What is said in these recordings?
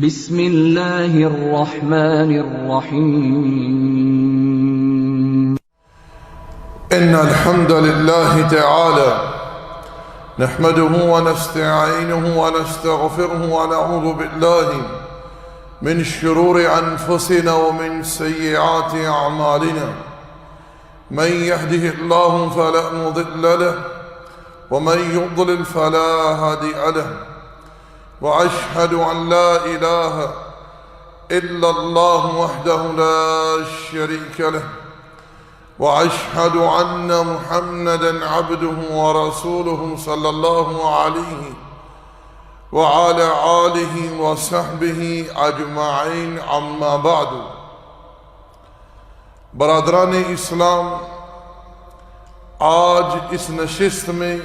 بسم اللہ الرحمن الرحیم إن الحمد لله تعالى نحمده ونستعينه ونستغفره ونعوذ بالله من شرور أنفسنا ومن سيئات أعمالنا من يهده الله فلا مضل له ومن يضلل فلا هادي له وأشهد أن لا إله إلا الله وحده لا شريك له وأشهد أن محمدًا عبده ورسوله صلى الله عليه وعلى آله وصحبه أجمعين أما بعد برادران اسلام، آج اس نشست میں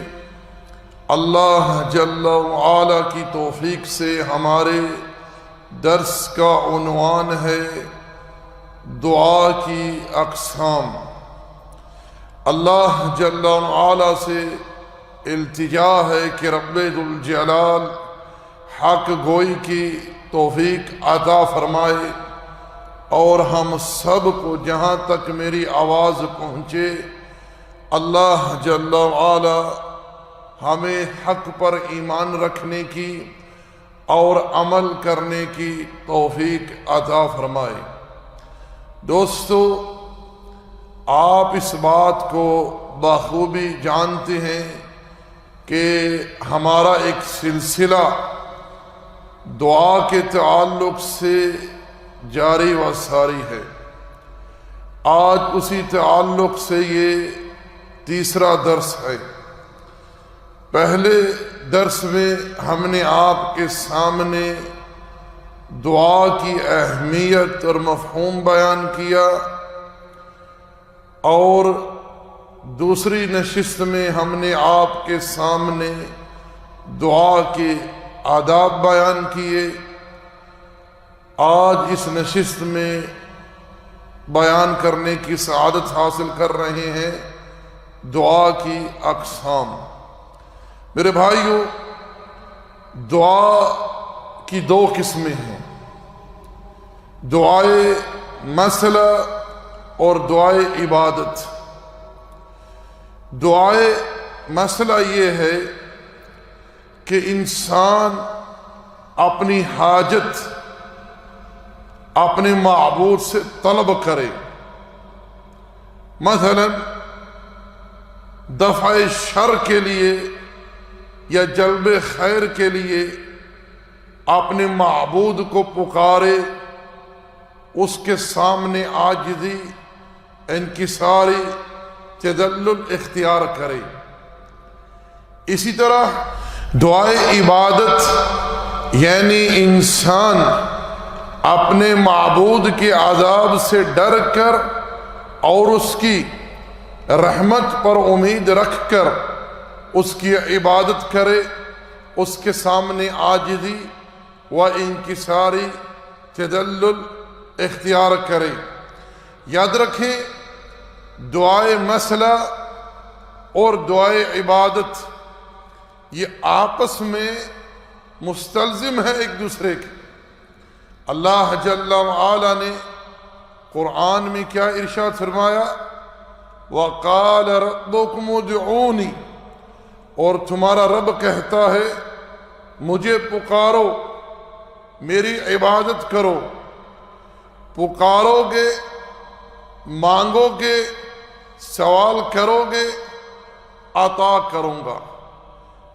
اللہ جل وعلا کی توفیق سے ہمارے درس کا عنوان ہے دعا کی اقسام۔ اللہ جل وعلا سے التجا ہے کہ رب ذوالجلال حق گوئی کی توفیق عطا فرمائے اور ہم سب کو جہاں تک میری آواز پہنچے اللہ جل وعلا ہمیں حق پر ایمان رکھنے کی اور عمل کرنے کی توفیق عطا فرمائے۔ دوستو، آپ اس بات کو بخوبی جانتے ہیں کہ ہمارا ایک سلسلہ دعا کے تعلق سے جاری و ساری ہے۔ آج اسی تعلق سے یہ تیسرا درس ہے۔ پہلے درس میں ہم نے آپ کے سامنے دعا کی اہمیت اور مفہوم بیان کیا، اور دوسری نشست میں ہم نے آپ کے سامنے دعا کے آداب بیان کیے۔ آج اس نشست میں بیان کرنے کی سعادت حاصل کر رہے ہیں دعا کی اقسام۔ میرے بھائیو، دعا کی دو قسمیں ہیں، دعائے مسئلہ اور دعائے عبادت۔ دعائے مسئلہ یہ ہے کہ انسان اپنی حاجت اپنے معبود سے طلب کرے، مثلا دفع شر کے لیے یا جلب خیر کے لیے اپنے معبود کو پکارے، اس کے سامنے عاجزی، انکساری، تذلل اختیار کرے۔ اسی طرح دعائے عبادت یعنی انسان اپنے معبود کے عذاب سے ڈر کر اور اس کی رحمت پر امید رکھ کر اس کی عبادت کرے، اس کے سامنے عاجزی و انکساری، تذلل اختیار کرے۔ یاد رکھیں، دعائے مسئلہ اور دعائے عبادت یہ آپس میں مستلزم ہے ایک دوسرے کے۔ اللہ جل وعلا نے قرآن میں کیا ارشاد فرمایا؟ وَقَالَ رَبُّكُمُ ادْعُونِي، اور تمہارا رب کہتا ہے مجھے پکارو، میری عبادت کرو۔ پکارو گے، مانگو گے، سوال کرو گے، عطا کروں گا۔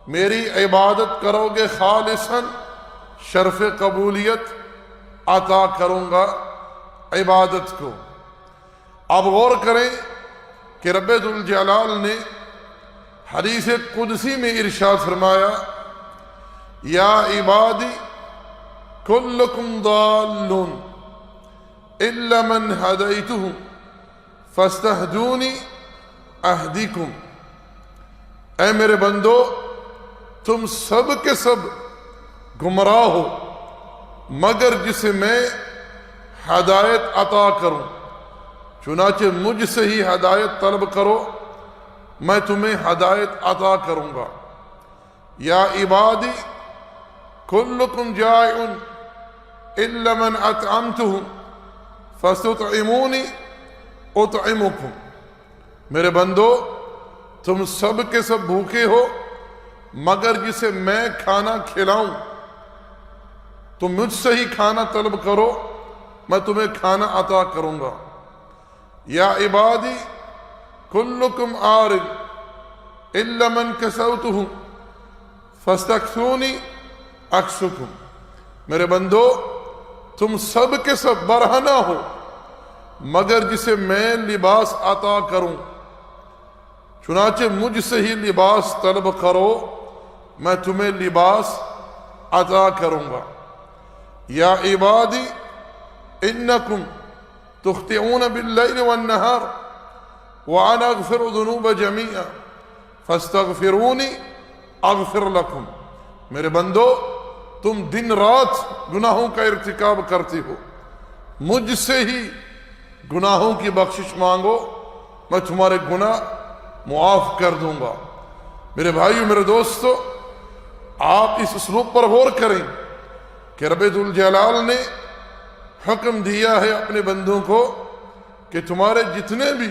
میری عبادت کرو گے خالصاً، شرف قبولیت عطا کروں گا عبادت کو۔ اب غور کریں کہ رب ذوالجلال نے حدیث قدسی میں ارشاد فرمایا، یا عبادی کلکم ضالون الا من ہدیتہ فاستہدونی اہدیکم۔ اے میرے بندو، تم سب کے سب گمراہ ہو مگر جسے میں ہدایت عطا کروں، چنانچہ مجھ سے ہی ہدایت طلب کرو، میں تمہیں ہدایت عطا کروں گا۔ یا عبادی کلکم جائعون إلا من أطعمته فستطعموني أطعمكم. میرے بندو تم سب کے سب بھوکے ہو مگر جسے میں کھانا کھلاؤں. تم مجھ سے ہی کھانا طلب کرو میں تمہیں کھانا عطا کروں گا. یا عبادی کلکم عارض الا من کسوتہ فاستکسونی اکسکم. میرے بندو تم سب کے سب برہنہ ہو مگر جسے میں لباس عطا کروں. چنانچہ مجھ سے ہی لباس طلب کرو میں تمہیں لباس عطا کروں گا. یا عبادی انکم تخطئون باللیل والنہار وانا اغفر الذنوب جميعا فاستغفرونی اغفر لکم. میرے بندو تم دن رات گناہوں کا ارتکاب کرتے ہو مجھ سے ہی گناہوں کی بخشش مانگو میں تمہارے گناہ معاف کر دوں گا. میرے بھائیو میرے دوستو آپ اس اسلوب پر غور کریں کہ رب ذوالجلال نے حکم دیا ہے اپنے بندوں کو کہ تمہارے جتنے بھی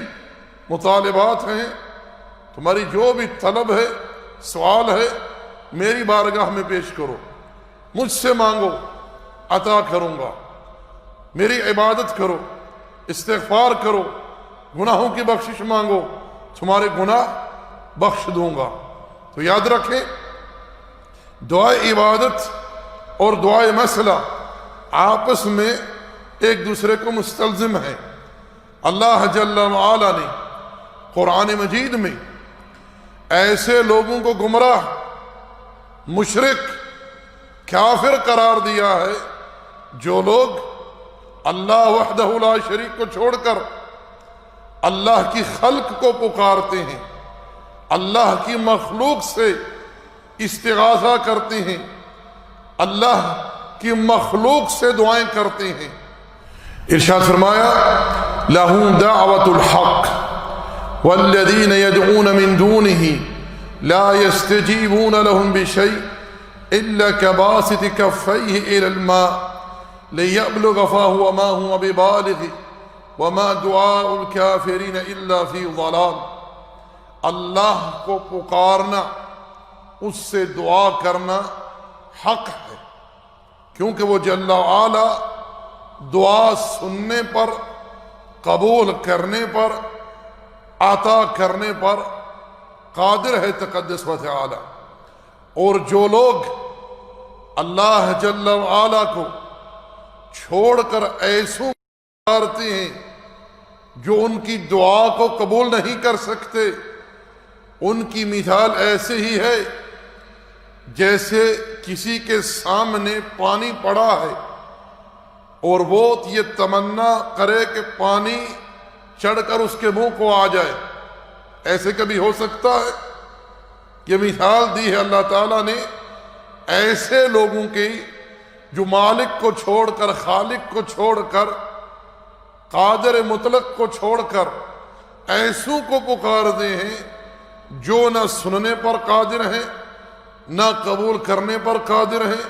مطالبات ہیں تمہاری جو بھی طلب ہے سوال ہے میری بارگاہ میں پیش کرو مجھ سے مانگو عطا کروں گا. میری عبادت کرو استغفار کرو گناہوں کی بخشش مانگو تمہارے گناہ بخش دوں گا. تو یاد رکھیں دعائے عبادت اور دعائے مسئلہ آپس میں ایک دوسرے کو مستلزم ہے. اللہ جل وعلا نے قرآن مجید میں ایسے لوگوں کو گمراہ مشرک کافر قرار دیا ہے جو لوگ اللہ وحدہ لا شریک کو چھوڑ کر اللہ کی خلق کو پکارتے ہیں اللہ کی مخلوق سے استغاثہ کرتے ہیں اللہ کی مخلوق سے دعائیں کرتے ہیں. ارشاد فرمایا لَهُ دَعْوَةُ الْحَقِّ وَالَّذِينَ يَدْعُونَ مِن دُونِهِ لَا يَسْتَجِيبُونَ لَهُم بِشَيْءٍ إِلَّا كَبَاسِطِ كَفَّيْهِ إِلَى الْمَاءِ لِيَبْلُغَ فَاهُ وَمَا هُوَ بِبَالِغِهِ وَمَا دُعَاءُ الْكَافِرِينَ إِلَّا فِي ضَلَالٍ. اللہ کو پکارنا اس سے دعا کرنا حق ہے کیونکہ وہ جل وعلا دعا سننے پر قبول کرنے پر عطا کرنے پر قادر ہے تقدس و تعالی. اور جو لوگ اللہ جل وعلا کو چھوڑ کر ایسوں پکارتے ہیں جو ان کی دعا کو قبول نہیں کر سکتے ان کی مثال ایسے ہی ہے جیسے کسی کے سامنے پانی پڑا ہے اور وہ یہ تمنا کرے کہ پانی چڑھ کر اس کے منہ کو آ جائے. ایسے کبھی ہو سکتا ہے؟ یہ مثال دی ہے اللہ تعالیٰ نے ایسے لوگوں کی جو مالک کو چھوڑ کر خالق کو چھوڑ کر قادر مطلق کو چھوڑ کر ایسوں کو پکارتے ہیں جو نہ سننے پر قادر ہیں نہ قبول کرنے پر قادر ہیں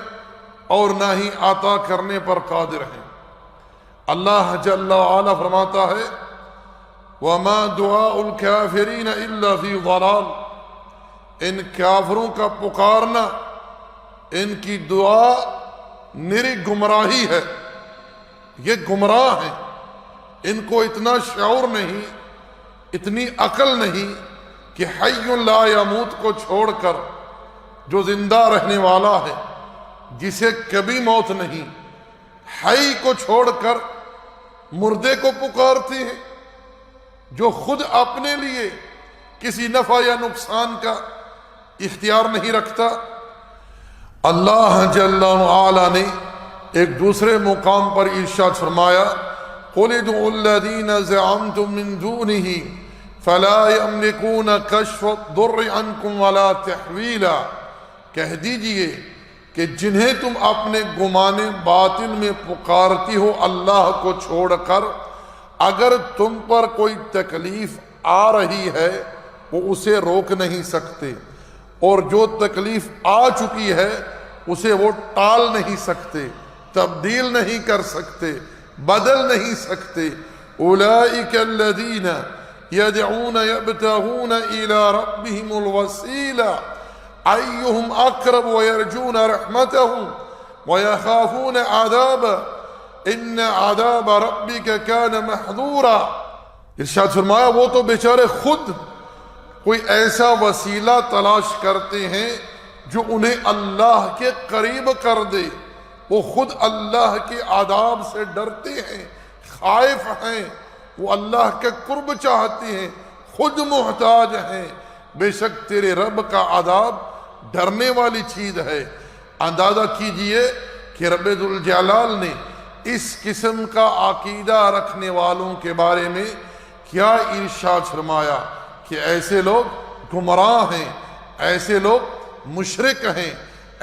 اور نہ ہی عطا کرنے پر قادر ہیں. اللہ جل وعلا فرماتا ہے وَمَا دُعَاءُ الْكَافِرِينَ إِلَّا فِي ضَلَالٍ. ان کافروں کا پکارنا ان کی دعا نری گمراہی ہے. یہ گمراہ ہیں ان کو اتنا شعور نہیں اتنی عقل نہیں کہ حی لا یموت کو چھوڑ کر جو زندہ رہنے والا ہے جسے کبھی موت نہیں حی کو چھوڑ کر مردے کو پکارتے ہیں جو خود اپنے لیے کسی نفع یا نقصان کا اختیار نہیں رکھتا. اللہ جل وعلا نے ایک دوسرے مقام پر ارشاد فرمایا قُلِ ادْعُوا الَّذِينَ زَعَمْتُم مِّن دُونِهِ فَلَا يَمْلِكُونَ كَشْفَ الضُّرِّ عَنكُمْ وَلَا تَحْوِيلًا. کہہ دیجئے کہ جنہیں تم اپنے گمان باطل میں پکارتی ہو اللہ کو چھوڑ کر اگر تم پر کوئی تکلیف آ رہی ہے وہ اسے روک نہیں سکتے اور جو تکلیف آ چکی ہے اسے وہ ٹال نہیں سکتے. تبدیل نہیں کر سکتے، بدل نہیں سکتے۔ اولئک الذین یدعون یبتغون الی ربہم الوسیلہ ایہم اقرب ویرجون رحمتہ ویخافون عذابہ ان عذاب ربک کان محذورا۔ ارشاد فرمایا وہ تو بیچارے خود کوئی ایسا وسیلہ تلاش کرتے ہیں جو انہیں اللہ کے قریب کر دے، وہ خود اللہ کے عذاب سے ڈرتے ہیں، خائف ہیں، وہ اللہ کے قرب چاہتے ہیں، خود محتاج ہیں۔ بے شک تیرے رب کا عذاب ڈرنے والی چیز ہے۔ اندازہ کیجئے کہ رب ذوالجلال نے اس قسم کا عقیدہ رکھنے والوں کے بارے میں کیا ارشاد فرمایا کہ ایسے لوگ گمراہ ہیں، ایسے لوگ مشرک ہیں،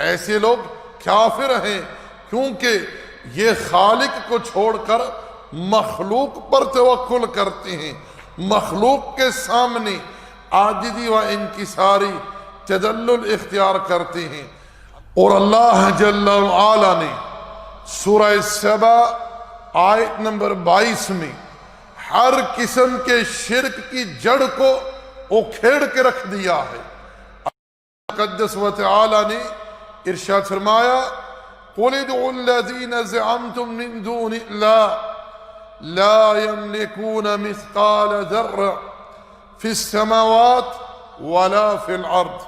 ایسے لوگ کافر ہیں، کیونکہ یہ خالق کو چھوڑ کر مخلوق پر توکل کرتے ہیں، مخلوق کے سامنے عاجزی و انکساری تذلل اختیار کرتے ہیں۔ اور اللہ جل وعلا نے سورہ سبا آیت نمبر 22 میں ہر قسم کے شرک کی جڑ کو اکھیڑ کے رکھ دیا ہے۔ قدس و تعالی نے ارشاد فرمایا قُلِ ادْعُوا الَّذِينَ زَعَمْتُم مِّن دُونِ اللَّهِ لَا يَمْلِكُونَ مِثْقَالَ ذَرَّةٍ فِي السَّمَاوَاتِ وَلَا فِي الْأَرْضِ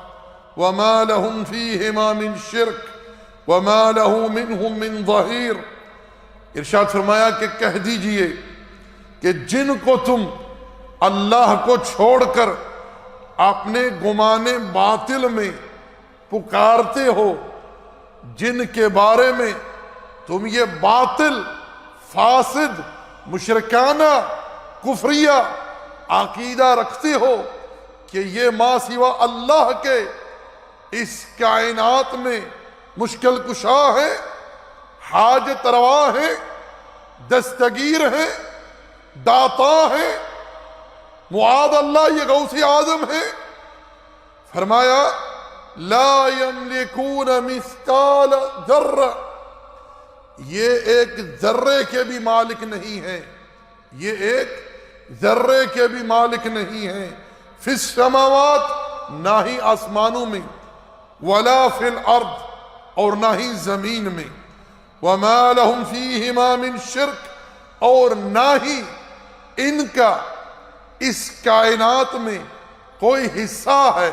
وَمَا لَهُمْ فِيهِمَا مِن شِرْكٍ وَمَا لَهُ مِنْهُمْ مِنْ ظَهِيرٍ۔ ارشاد فرمایا کہ کہہ دیجئے کہ جن کو تم اللہ کو چھوڑ کر اپنے گمان باطل میں پکارتے ہو، جن کے بارے میں تم یہ باطل، فاسد، مشرکانہ، کفریہ عقیدہ رکھتے ہو کہ یہ ما سوا اللہ کے اس کائنات میں مشکل کشا ہے، حاجت روا ہے، دستگیر ہے، داتا ہے، معاذ اللہ یہ غوث اعظم ہے، فرمایا لا یملکون مثقال ذرہ، یہ ایک ذرے کے بھی مالک نہیں ہے، یہ ایک ذرے کے بھی مالک نہیں ہے، فی السماوات نہ ہی آسمانوں میں، ولا فی الارض اور نہ ہی زمین میں، وما لہم فیہما من شرک اور نہ ہی ان کا اس کائنات میں کوئی حصہ ہے،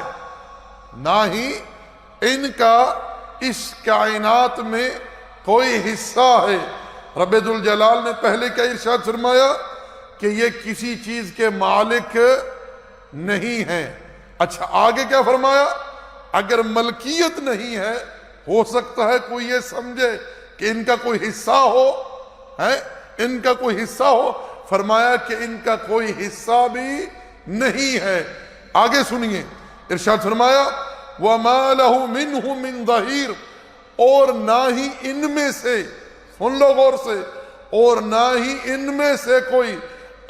نہ ہی ان کا اس کائنات میں کوئی حصہ ہے۔ رب ذوالجلال نے پہلے کیا ارشاد فرمایا کہ یہ کسی چیز کے مالک نہیں ہیں۔ اچھا آگے کیا فرمایا؟ اگر ملکیت نہیں ہے، ہو سکتا ہے کوئی یہ سمجھے کہ ان کا کوئی حصہ ہو، ان کا کوئی حصہ ہو، فرمایا کہ ان کا کوئی حصہ بھی نہیں ہے۔ آگے سنیے ارشاد فرمایا وَمَا لَهُ مِنْهُ مِنْ ظَهِيرٍ اور نہ ہی ان میں سے، سن لو غور سے، اور نہ ہی ان میں سے کوئی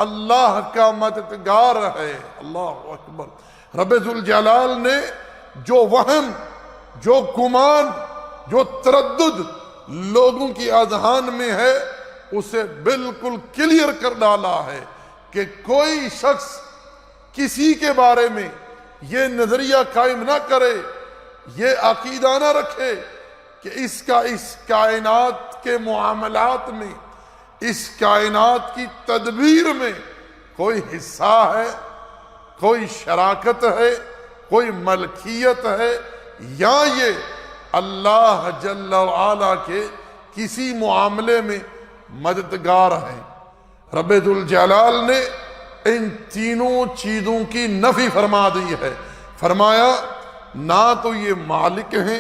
اللہ کا مددگار ہے۔ اللہ اکبر۔ رب ذوالجلال نے جو وہم، جو گمان، جو تردد لوگوں کی اذہان میں ہے اسے بالکل کلیئر کر ڈالا ہے کہ کوئی شخص کسی کے بارے میں یہ نظریہ قائم نہ کرے، یہ عقیدہ نہ رکھے کہ اس کا اس کائنات کے معاملات میں، اس کائنات کی تدبیر میں کوئی حصہ ہے، کوئی شراکت ہے، کوئی ملکیت ہے، یا یہ اللہ جل وعلا کے کسی معاملے میں مددگار ہیں۔ رب ذوالجلال نے ان تینوں چیزوں کی نفی فرما دی ہے۔ فرمایا نہ تو یہ مالک ہیں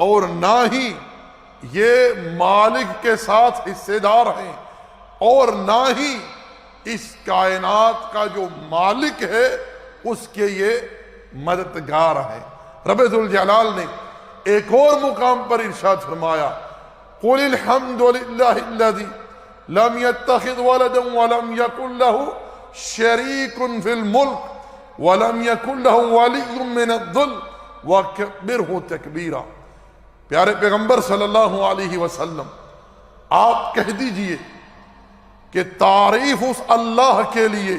اور نہ ہی یہ مالک کے ساتھ حصے دار ہیں، اور نہ ہی اس کائنات کا جو مالک ہے اس کے یہ مددگار ہیں۔ رب ذوالجلال نے ایک اور مقام پر ارشاد فرمایا قُلِ الْحَمْدُ لِلَّهِ الَّذِي لَمْ يَتَّخِذْ وَلَدًا وَلَمْ يَكُنْ لَهُ شَرِيكٌ فِي الْمُلْكِ وَلَمْ يَكُنْ لَهُ وَلِيٌّ مِّنَ الذُّلِّ وَكَبِّرْهُ تَكْبِيرًا۔ پیارے پیغمبر صلی اللہ علیہ وسلم آپ کہہ دیجئے کہ تعریف اس اللہ کے لیے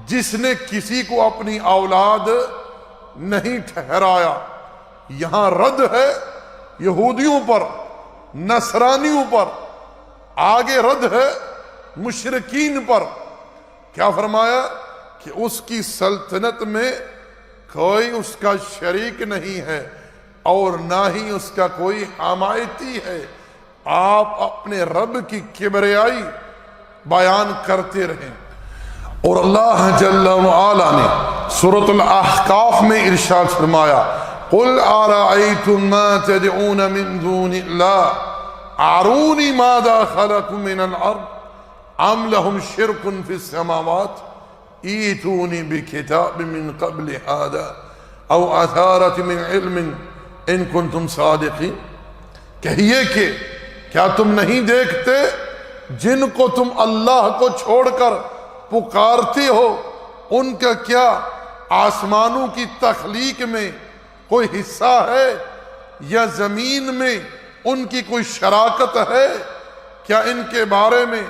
جس نے کسی کو اپنی اولاد نہیں ٹھہرایا۔ یہاں رد ہے یہودیوں پر، نصرانیوں پر، آگے رد ہے مشرکین پر۔ کیا فرمایا کہ اس کی سلطنت میں کوئی اس کا شریک نہیں ہے اور نہ ہی اس کا کوئی حمایتی ہے۔ آپ اپنے رب کی کبریائی بیان کرتے رہیں۔ اور اللہ جل وعلا نے سورۃ الاحقاف میں ارشاد فرمایا قل ارأيتم ما تدعون من دون الله اروني ماذا خلقوا من الارض ام لهم شرك في السماوات ائتوني بكتاب من قبل هذا او اثارة من علم ان كنتم صادقين۔ کہیے کہ کیا تم نہیں دیکھتے جن کو تم اللہ کو چھوڑ کر پکارتے ہو، ان کا کیا آسمانوں کی تخلیق میں کوئی حصہ ہے یا زمین میں ان کی کوئی شراکت ہے؟ کیا ان کے بارے میں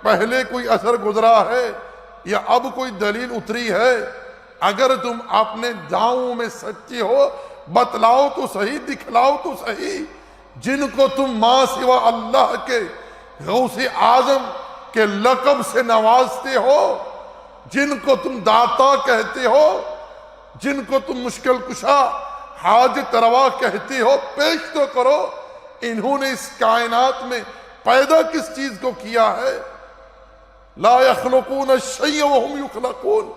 پہلے کوئی اثر گزرا ہے یا اب کوئی دلیل اتری ہے؟ اگر تم اپنے دعووں میں سچے ہو بتلاؤ تو صحیح، دکھلاؤ تو صحیح۔ جن کو تم ماں سوا اللہ کے غوث اعظم کے لقب سے نوازتے ہو، جن کو تم داتا کہتے ہو، جن کو تم مشکل کشا حاجت روا کہتے ہو، پیش تو کرو انہوں نے اس کائنات میں پیدا کس چیز کو کیا ہے؟ لا یخلقون الشیء وهم یخلقون،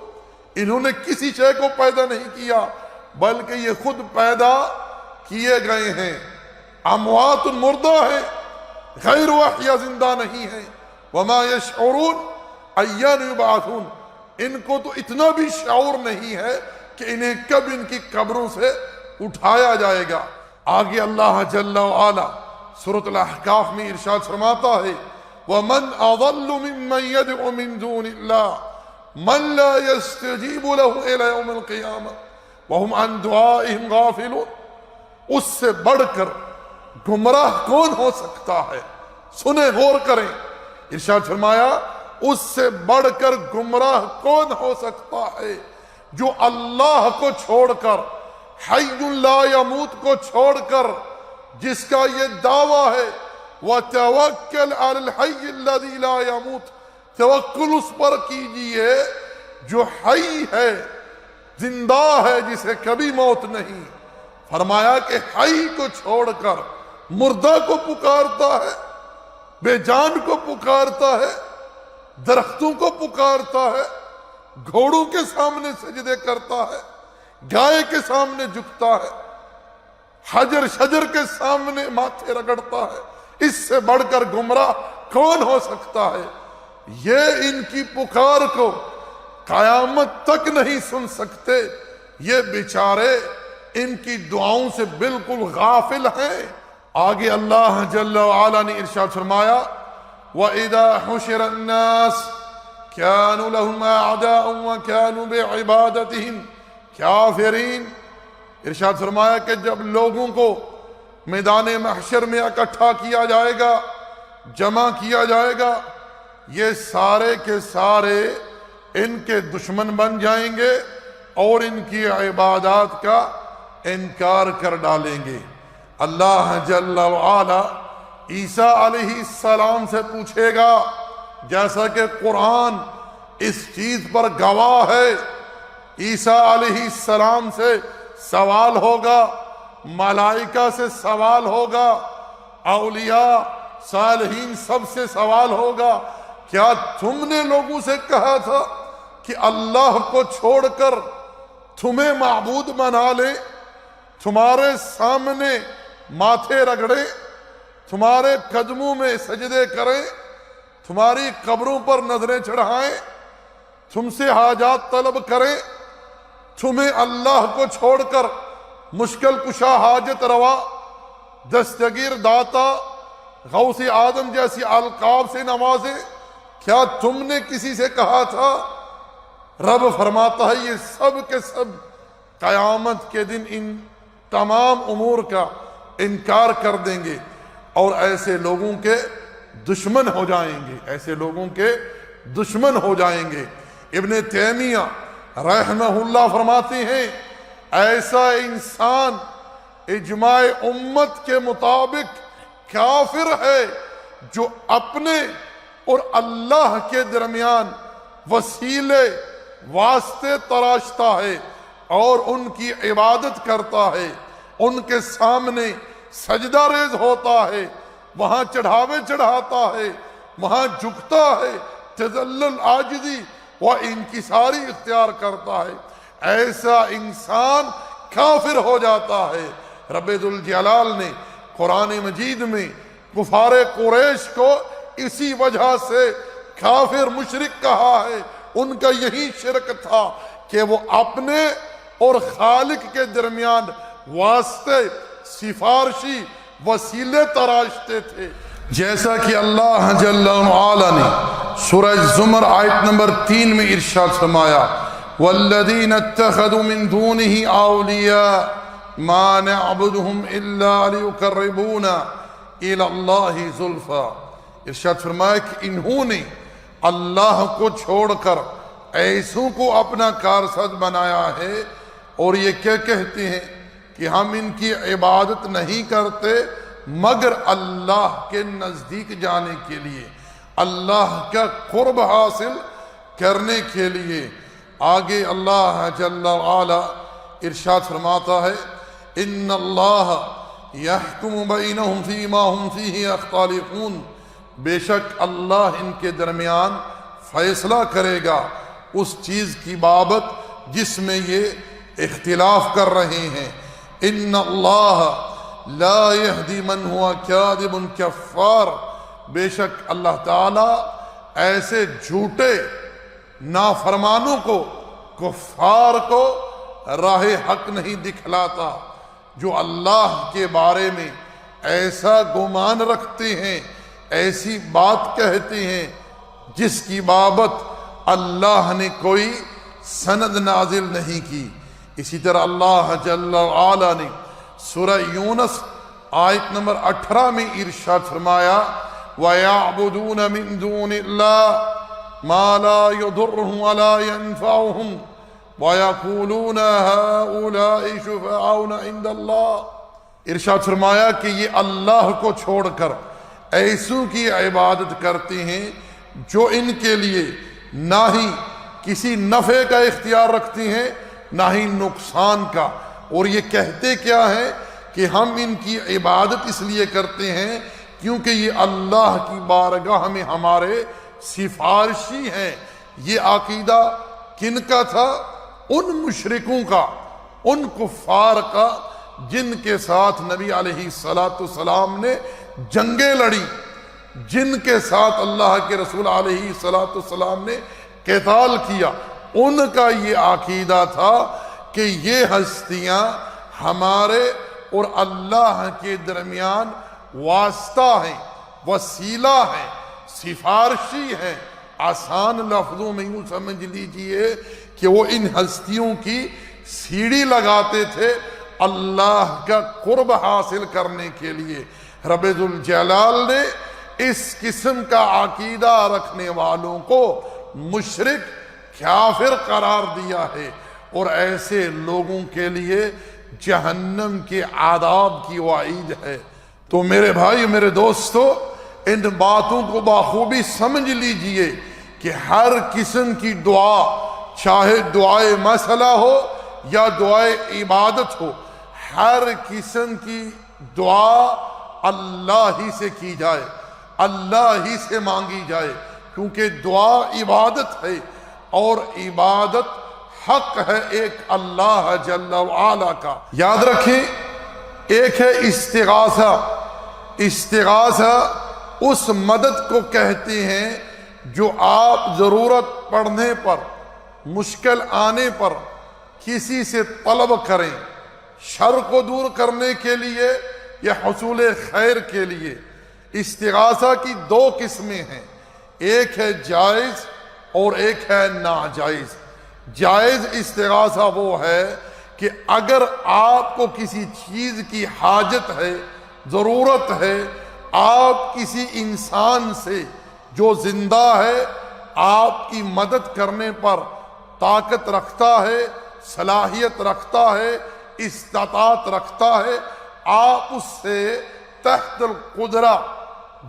انہوں نے کسی شے کو پیدا نہیں کیا بلکہ یہ خود پیدا کیے گئے ہیں۔ اموات مردہ ہیں، غیر احیا زندہ نہیں ہیں۔ وما یشعرون ایان یبعثون، ان کو تو اتنا بھی شعور نہیں ہے کہ انہیں کب ان کی قبروں سے اٹھایا جائے گا۔ آگے اللہ جل وعلا سورۃ الاحقاف میں ارشاد فرماتا ہے وَمَنْ أَضَلُّ مِمَّنْ يَدْعُ مِن دُونِ اللَّهِ مَنْ لَا يَسْتَجِيبُ لَهُ إِلَى يَوْمِ الْقِيَامَةِ وَهُمْ عَنْ دُعَائِهِمْ غَافِلُونَ۔ اس سے بڑھ کر گمراہ کون ہو سکتا ہے؟ سنیں، غور کریں۔ ارشاد فرمایا اس سے بڑھ کر گمراہ کون ہو سکتا ہے جو اللہ کو چھوڑ کر، حی لا یموت کو چھوڑ کر، جس کا یہ دعویٰ ہے وَتَوَكَّلْ عَلَى الْحَيِّ الَّذِي لَا يَمُوتُ، توکل اس پر کیجئے جو حی ہے، زندہ ہے، جسے کبھی موت نہیں۔ فرمایا کہ حی کو چھوڑ کر مردہ کو پکارتا ہے، بے جان کو پکارتا ہے، درختوں کو پکارتا ہے، گھوڑوں کے سامنے سجدے کرتا ہے، گائے کے سامنے جھکتا ہے، حجر شجر کے سامنے ماتھے رگڑتا ہے۔ اس سے بڑھ کر گمراہ کون ہو سکتا ہے؟ یہ ان کی پکار کو قیامت تک نہیں سن سکتے، یہ بیچارے ان کی دعاؤں سے بالکل غافل ہیں۔ آگے اللہ جل وعلا نے ارشاد فرمایا وَإِذَا حُشِرَ النَّاسِ كَانُوا لَهُمْ أَعْدَاءً وَكَانُوا بِعِبَادَتِهِمْ كَافِرِينَ۔ ارشاد فرمایا کہ جب لوگوں کو میدان محشر میں اکٹھا کیا جائے گا، جمع کیا جائے گا، یہ سارے کے سارے ان کے دشمن بن جائیں گے اور ان کی عبادات کا انکار کر ڈالیں گے۔ اللہ جل وعلا عیسیٰ علیہ السلام سے پوچھے گا، جیسا کہ قرآن اس چیز پر گواہ ہے۔ عیسیٰ علیہ السلام سے سوال ہوگا، ملائکہ سے سوال ہوگا، اولیاء صالحین سب سے سوال ہوگا، کیا تم نے لوگوں سے کہا تھا کہ اللہ کو چھوڑ کر تمہیں معبود بنا لیں، تمہارے سامنے ماتھے رگڑیں، تمہارے قدموں میں سجدے کریں، تمہاری قبروں پر نظریں چڑھائیں، تم سے حاجات طلب کریں، تمہیں اللہ کو چھوڑ کر مشکل کشا حاجت روا، دستگیر داتا، غوث اعظم جیسی القاب سے نوازیں؟ کیا تم نے کسی سے کہا تھا؟ رب فرماتا ہے یہ سب کے سب قیامت کے دن ان تمام امور کا انکار کر دیں گے اور ایسے لوگوں کے دشمن ہو جائیں گے، ایسے لوگوں کے دشمن ہو جائیں گے۔ ابن تیمیہ رحمہ اللہ فرماتے ہیں ایسا انسان اجماع امت کے مطابق کافر ہے جو اپنے اور اللہ کے درمیان وسیلے واسطے تراشتا ہے اور ان کی عبادت کرتا ہے، ان کے سامنے سجدہ ریز ہوتا ہے، وہاں چڑھاوے چڑھاتا ہے، وہاں جھکتا ہے، تذلل عاجزی و انکساری اختیار کرتا ہے، ایسا انسان کافر ہو جاتا ہے۔ رب ذوالجلال نے قرآن مجید میں کفار قریش کو اسی وجہ سے کافر مشرک کہا ہے۔ ان کا یہی شرک تھا کہ وہ اپنے اور خالق کے درمیان واسطے سفارشی وسیلے تراشتے تھے، جیسا کہ اللہ جل وعلا نے سورہ زمر آیت نمبر 3 میں ارشاد فرمایا والذین اتخذوا من دونه اولیاء ما نعبدهم الا ليقربونا الى اللہ زلفا۔ ارشاد فرمایا کہ انہوں نے اللہ کو چھوڑ کر ایسوں کو اپنا کارساز بنایا ہے، اور یہ کیا کہتے ہیں کہ ہم ان کی عبادت نہیں کرتے مگر اللہ کے نزدیک جانے کے لیے، اللہ کا قرب حاصل کرنے کے لیے۔ آگے اللہ جل وعلا ارشاد فرماتا ہے ان اللہ یحکم بینہم فیما ہم فیہ یختلفون، بے شک اللہ ان کے درمیان فیصلہ کرے گا اس چیز کی بابت جس میں یہ اختلاف کر رہے ہیں۔ ان اللہ لا یہدی من ہوا کاذب کفار، بے شک اللہ تعالی ایسے جھوٹے نافرمانوں کو، کفار کو راہ حق نہیں دکھلاتا جو اللہ کے بارے میں ایسا گمان رکھتے ہیں، ایسی بات کہتے ہیں جس کی بابت اللہ نے کوئی سند نازل نہیں کی۔ اسی طرح اللہ جل وعلا نے سورہ یونس آیت نمبر 18 میں ارشاد فرمایا وَيَعْبُدُونَ مِن دُونِ اللَّهِ مَا لَا يَضُرُّهُمْ وَلَا يَنفَعُهُمْ وَيَقُولُونَ هَؤُلَاءِ شُفَعَاؤُنَا عِندَ اللَّهِ۔ ارشاد فرمایا کہ یہ اللہ کو چھوڑ کر ایسوں کی عبادت کرتے ہیں جو ان کے لیے نہ ہی کسی نفع کا اختیار رکھتے ہیں نہ ہی نقصان کا، اور یہ کہتے کیا ہے کہ ہم ان کی عبادت اس لیے کرتے ہیں کیونکہ یہ اللہ کی بارگاہ میں ہمارے سفارشی ہیں۔ یہ عقیدہ کن کا تھا؟ ان مشرکوں کا، ان کفار کا جن کے ساتھ نبی علیہ السلام نے جنگیں لڑی، جن کے ساتھ اللہ کے رسول علیہ السلام نے قتال کیا۔ ان کا یہ عقیدہ تھا کہ یہ ہستیاں ہمارے اور اللہ کے درمیان واسطہ ہیں، وسیلہ ہیں، سفارشی ہیں۔ آسان لفظوں میں یوں سمجھ لیجئے کہ وہ ان ہستیوں کی سیڑھی لگاتے تھے اللہ کا قرب حاصل کرنے کے لیے۔ رب ذوالجلال نے اس قسم کا عقیدہ رکھنے والوں کو مشرک، کافر قرار دیا ہے، اور ایسے لوگوں کے لیے جہنم کے عذاب کی وعید ہے۔ تو میرے بھائی، میرے دوستو، ان باتوں کو بخوبی سمجھ لیجئے کہ ہر قسم کی دعا، چاہے دعائے مسئلہ ہو یا دعائے عبادت ہو، ہر قسم کی دعا اللہ ہی سے کی جائے، اللہ ہی سے مانگی جائے، کیونکہ دعا عبادت ہے اور عبادت حق ہے ایک اللہ جل وعلا کا۔ یاد رکھیں، ایک ہے استغاثہ۔ استغاثہ اس مدد کو کہتے ہیں جو آپ ضرورت پڑنے پر، مشکل آنے پر کسی سے طلب کریں، شر کو دور کرنے کے لیے یا حصول خیر کے لیے۔ استغاثہ کی دو قسمیں ہیں، ایک ہے جائز اور ایک ہے ناجائز۔ جائز استغاثہ وہ ہے کہ اگر آپ کو کسی چیز کی حاجت ہے، ضرورت ہے، آپ کسی انسان سے جو زندہ ہے آپ کی مدد کرنے پر طاقت رکھتا ہے، صلاحیت رکھتا ہے، استطاعت رکھتا ہے، آپ اس سے تحت القدرہ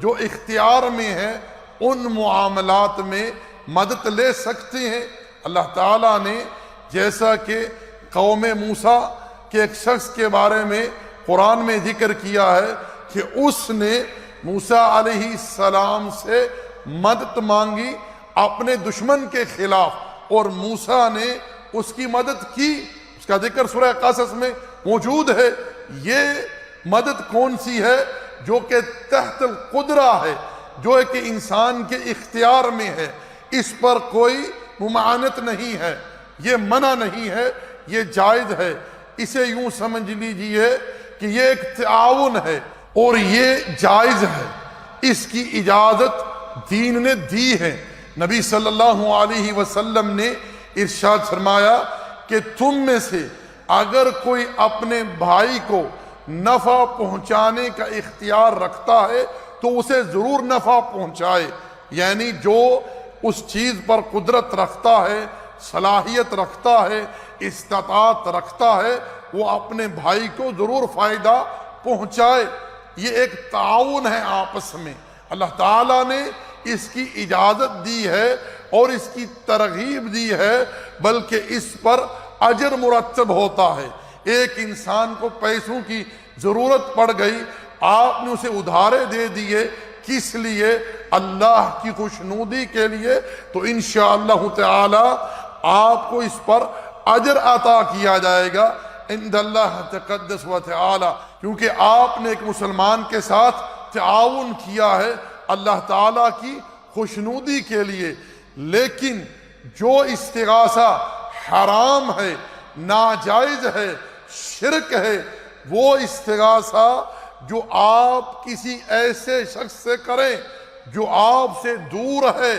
جو اختیار میں ہے ان معاملات میں مدد لے سکتے ہیں۔ اللہ تعالیٰ نے جیسا کہ قوم موسیٰ کے ایک شخص کے بارے میں قرآن میں ذکر کیا ہے کہ اس نے موسیٰ علیہ السلام سے مدد مانگی اپنے دشمن کے خلاف، اور موسیٰ نے اس کی مدد کی، اس کا ذکر سورہ قصص میں موجود ہے۔ یہ مدد کون سی ہے؟ جو کہ تحت القدرہ ہے، جو کہ انسان کے اختیار میں ہے، اس پر کوئی ممانعت نہیں ہے، یہ منع نہیں ہے، یہ جائز ہے۔ اسے یوں سمجھ لیجئے کہ یہ ایک تعاون ہے اور یہ جائز ہے، اس کی اجازت دین نے دی ہے۔ نبی صلی اللہ علیہ وسلم نے ارشاد فرمایا کہ تم میں سے اگر کوئی اپنے بھائی کو نفع پہنچانے کا اختیار رکھتا ہے تو اسے ضرور نفع پہنچائے، یعنی جو اس چیز پر قدرت رکھتا ہے، صلاحیت رکھتا ہے، استطاعت رکھتا ہے، وہ اپنے بھائی کو ضرور فائدہ پہنچائے۔ یہ ایک تعاون ہے آپس میں، اللہ تعالیٰ نے اس کی اجازت دی ہے اور اس کی ترغیب دی ہے، بلکہ اس پر اجر مرتب ہوتا ہے۔ ایک انسان کو پیسوں کی ضرورت پڑ گئی، آپ نے اسے ادھارے دے دیے، کس لیے؟ اللہ کی خوشنودی کے لیے، تو انشاءاللہ تعالی آپ کو اس پر اجر عطا کیا جائے گا عند اللہ تقدس و تعالی، کیونکہ آپ نے ایک مسلمان کے ساتھ تعاون کیا ہے اللہ تعالیٰ کی خوشنودی کے لیے۔ لیکن جو استغاثہ حرام ہے، ناجائز ہے، شرک ہے، وہ استغاثہ جو آپ کسی ایسے شخص سے کریں جو آپ سے دور ہے،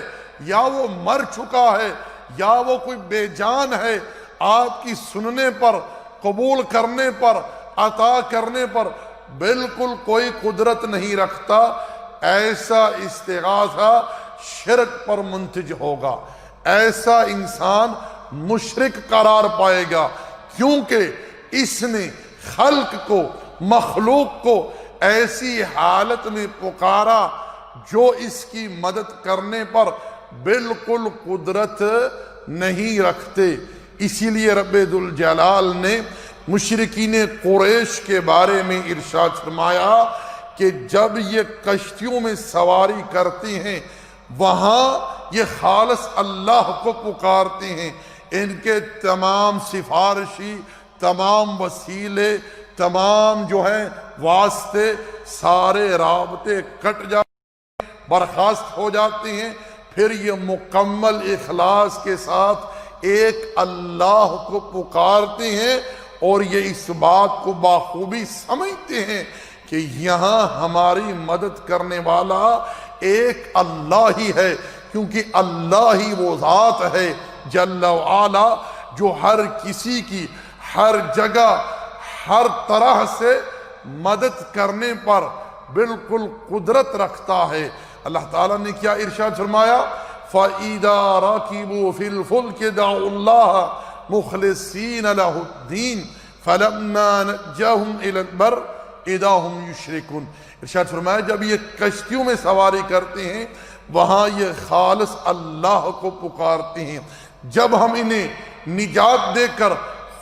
یا وہ مر چکا ہے، یا وہ کوئی بے جان ہے، آپ کی سننے پر، قبول کرنے پر، عطا کرنے پر بالکل کوئی قدرت نہیں رکھتا، ایسا استغاثہ شرک پر منتج ہوگا، ایسا انسان مشرک قرار پائے گا، کیونکہ اس نے خلق کو، مخلوق کو ایسی حالت میں پکارا جو اس کی مدد کرنے پر بالکل قدرت نہیں رکھتے۔ اسی لیے رب ذوالجلال نے مشرکین قریش کے بارے میں ارشاد فرمایا کہ جب یہ کشتیوں میں سواری کرتے ہیں وہاں یہ خالص اللہ کو پکارتے ہیں، ان کے تمام سفارشی، تمام وسیلے، تمام جو ہیں واسطے، سارے رابطے کٹ جاتے ہیں، برخاست ہو جاتے ہیں، پھر یہ مکمل اخلاص کے ساتھ ایک اللہ کو پکارتے ہیں، اور یہ اس بات کو بخوبی سمجھتے ہیں کہ یہاں ہماری مدد کرنے والا ایک اللہ ہی ہے، کیونکہ اللہ ہی وہ ذات ہے جل وعلا جو ہر کسی کی، ہر جگہ، ہر طرح سے مدد کرنے پر بالکل قدرت رکھتا ہے۔ اللہ تعالیٰ نے کیا ارشاد فرمایا؟ فَإِذَا رَكِبُوا فِي الْفُلْكِ دَعُوا اللَّهَ مُخْلِصِينَ لَهُ الدِّينَ فَلَمَّا نَجَّاهُمْ إِلَى الْبَرِّ إِذَا هُمْ يُشْرِكُونَ۔ ارشاد فرمایا جب یہ کشتیوں میں سواری کرتے ہیں وہاں یہ خالص اللہ کو پکارتے ہیں، جب ہم انہیں نجات دے کر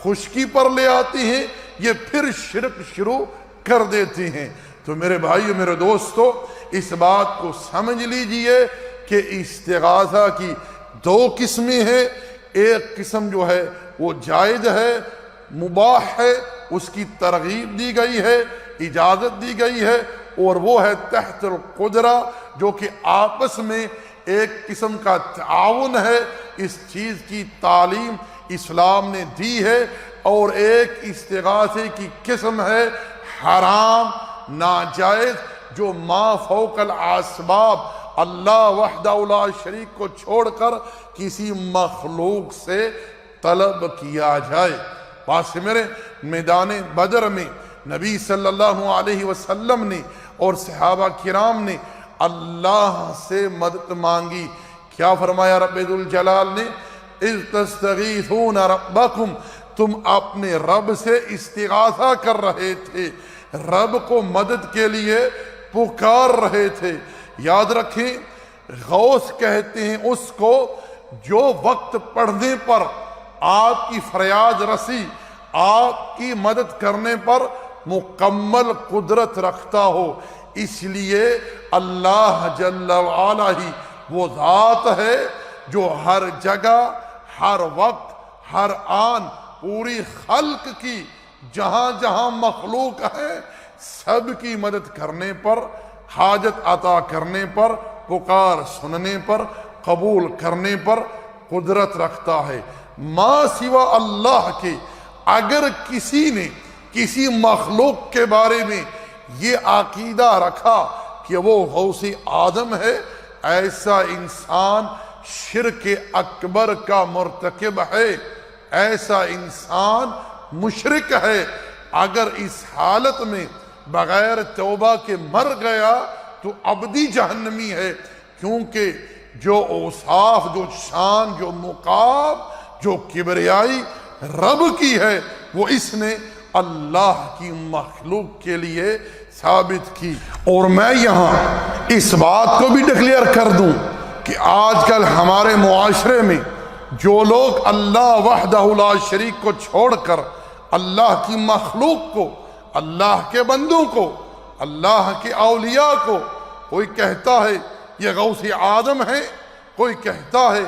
خشکی پر لے آتے ہیں یہ پھر شرک شروع کر دیتے ہیں۔ تو میرے بھائیو، میرے دوستو، اس بات کو سمجھ لیجئے کہ استغاثہ کی دو قسمیں ہیں۔ ایک قسم جو ہے وہ جائز ہے، مباح ہے، اس کی ترغیب دی گئی ہے، اجازت دی گئی ہے، اور وہ ہے تحت القدرہ، جو کہ آپس میں ایک قسم کا تعاون ہے۔ اس چیز کی تعلیم اسلام نے دی ہے۔ اور ایک استغاثے کی قسم ہے حرام، ناجائز، جو ما فوق الاسباب، اللہ وحدہ لا شریک کو چھوڑ کر کسی مخلوق سے طلب کیا جائے۔ بات سے میرے میدان بدر میں نبی صلی اللہ علیہ وسلم نے اور صحابہ کرام نے اللہ سے مدد مانگی. کیا فرمایا رب ذوالجلال نے؟ اذ تستغیثون ربکم، تم اپنے رب سے استغاثہ کر رہے تھے، رب کو مدد کے لیے پکار رہے تھے. یاد رکھیں، غوث کہتے ہیں اس کو جو وقت پڑھنے پر آپ کی فریاد رسی، آپ کی مدد کرنے پر مکمل قدرت رکھتا ہو. اس لیے اللہ جل وعلا ہی وہ ذات ہے جو ہر جگہ، ہر وقت، ہر آن پوری خلق کی جہاں جہاں مخلوق ہے سب کی مدد کرنے پر، حاجت عطا کرنے پر، پکار سننے پر، قبول کرنے پر قدرت رکھتا ہے. ما سوا اللہ کے اگر کسی نے کسی مخلوق کے بارے میں یہ عقیدہ رکھا کہ وہ غوث آدم ہے، ایسا انسان شرک اکبر کا مرتکب ہے، ایسا انسان مشرک ہے. اگر اس حالت میں بغیر توبہ کے مر گیا تو ابدی جہنمی ہے، کیونکہ جو اوصاف، جو شان، جو مقام، جو کبریائی رب کی ہے وہ اس نے اللہ کی مخلوق کے لیے ثابت کی. اور میں یہاں اس بات کو بھی ڈکلیئر کر دوں کہ آج کل ہمارے معاشرے میں جو لوگ اللہ وحدہ لا شریک کو چھوڑ کر اللہ کی مخلوق کو، اللہ کے بندوں کو، اللہ کے اولیاء کو، کوئی کہتا ہے یہ غوث آدم ہے، کوئی کہتا ہے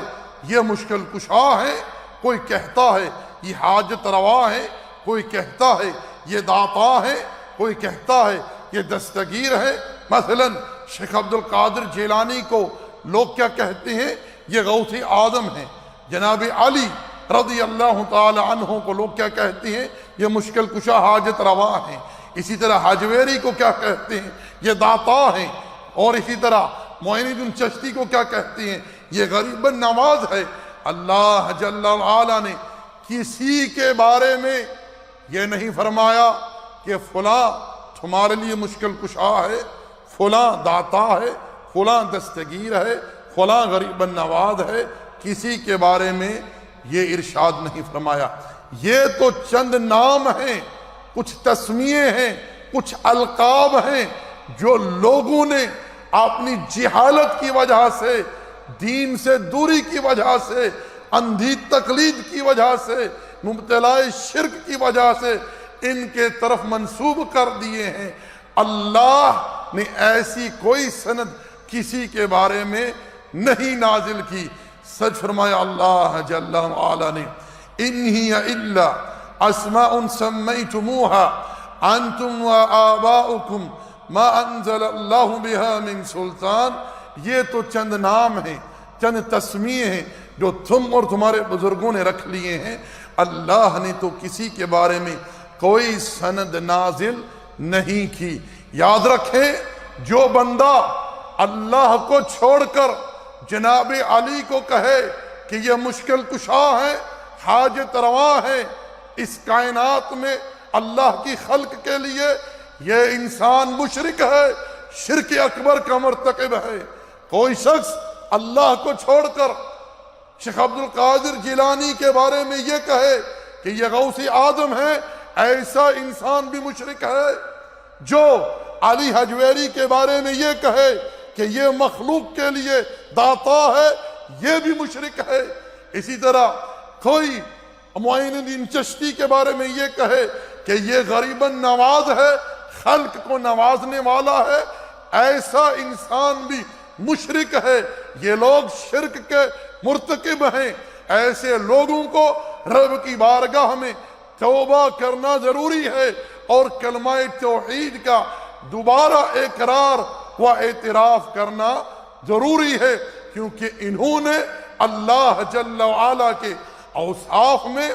یہ مشکل کشا ہے، کوئی کہتا ہے یہ حاجت روا ہے، کوئی کہتا ہے یہ داتا ہے، کوئی کہتا ہے یہ دستگیر ہے. مثلا شیخ عبد القادر جیلانی کو لوگ کیا کہتے ہیں؟ یہ غوث آدم ہیں. جناب علی رضی اللہ تعالی عنہ کو لوگ کیا کہتے ہیں؟ یہ مشکل کشا حاجت روا ہیں. اسی طرح حجویری کو کیا کہتے ہیں؟ یہ داتا ہیں. اور اسی طرح معین الدین چشتی کو کیا کہتے ہیں؟ یہ غریب نواز ہے. اللہ جل وعلا نے کسی کے بارے میں یہ نہیں فرمایا کہ فلاں تمہارے لیے مشکل کشا ہے، فلاں داتا ہے، فلاں دستگیر ہے، فلاں غریب نواز ہے. کسی کے بارے میں یہ ارشاد نہیں فرمایا. یہ تو چند نام ہیں، کچھ تسمیے ہیں، کچھ القاب ہیں جو لوگوں نے اپنی جہالت کی وجہ سے، دین سے دوری کی وجہ سے، اندھی تقلید کی وجہ سے، مبتلا شرک کی وجہ سے ان کے طرف منسوب کر دیے ہیں. اللہ نے ایسی کوئی سند کسی کے بارے میں نہیں نازل کی. سچ فرمایا اللہ جل وعلا نے، ان ہی الا اسماء سمیتموها انتم وآباؤکم ما انزل اللہ بها من سلطان. یہ تو چند نام ہیں، چند تسمیے ہیں جو تم اور تمہارے بزرگوں نے رکھ لیے ہیں. اللہ نے تو کسی کے بارے میں کوئی سند نازل نہیں کی. یاد رکھیں، جو بندہ اللہ کو چھوڑ کر جناب علی کو کہے کہ یہ مشکل کشا ہے، حاجت روا ہے اس کائنات میں اللہ کی خلق کے لیے، یہ انسان مشرک ہے، شرک اکبر کا مرتکب ہے. کوئی شخص اللہ کو چھوڑ کر شیخ عبد القادر جیلانی کے بارے میں یہ کہے کہ یہ غوث آدم ہے، ایسا انسان بھی مشرک ہے. جو علی حجویری کے بارے میں یہ کہے کہ یہ مخلوق کے لیے داتا ہے، یہ بھی مشرک ہے. اسی طرح کوئی معین الدین چشتی کے بارے میں یہ کہے کہ یہ غریب نواز ہے، خلق کو نوازنے والا ہے، ایسا انسان بھی مشرک ہے. یہ لوگ شرک کے مرتکب ہیں. ایسے لوگوں کو رب کی بارگاہ میں توبہ کرنا ضروری ہے اور کلمہ توحید کا دوبارہ اقرار و اعتراف کرنا ضروری ہے، کیونکہ انہوں نے اللہ جل وعلا کے اوصاف میں،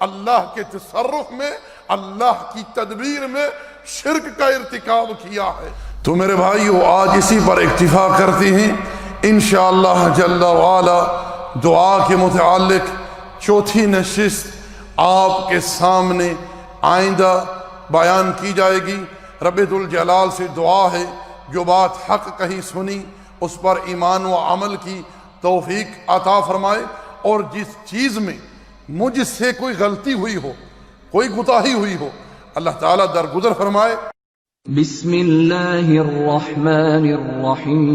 اللہ کے تصرف میں، اللہ کی تدبیر میں شرک کا ارتکاب کیا ہے. تو میرے بھائیو، آج اسی پر اکتفا کرتے ہیں. انشاءاللہ جل وعلا دعا کے متعلق چوتھی نشست آپ کے سامنے آئندہ بیان کی جائے گی. رب ذوالجلال سے دعا ہے جو بات حق کہی سنی اس پر ایمان و عمل کی توفیق عطا فرمائے، اور جس چیز میں مجھ سے کوئی غلطی ہوئی ہو، کوئی کوتاہی ہوئی ہو، اللہ تعالیٰ درگزر فرمائے۔ بسم اللہ الرحمن الرحیم۔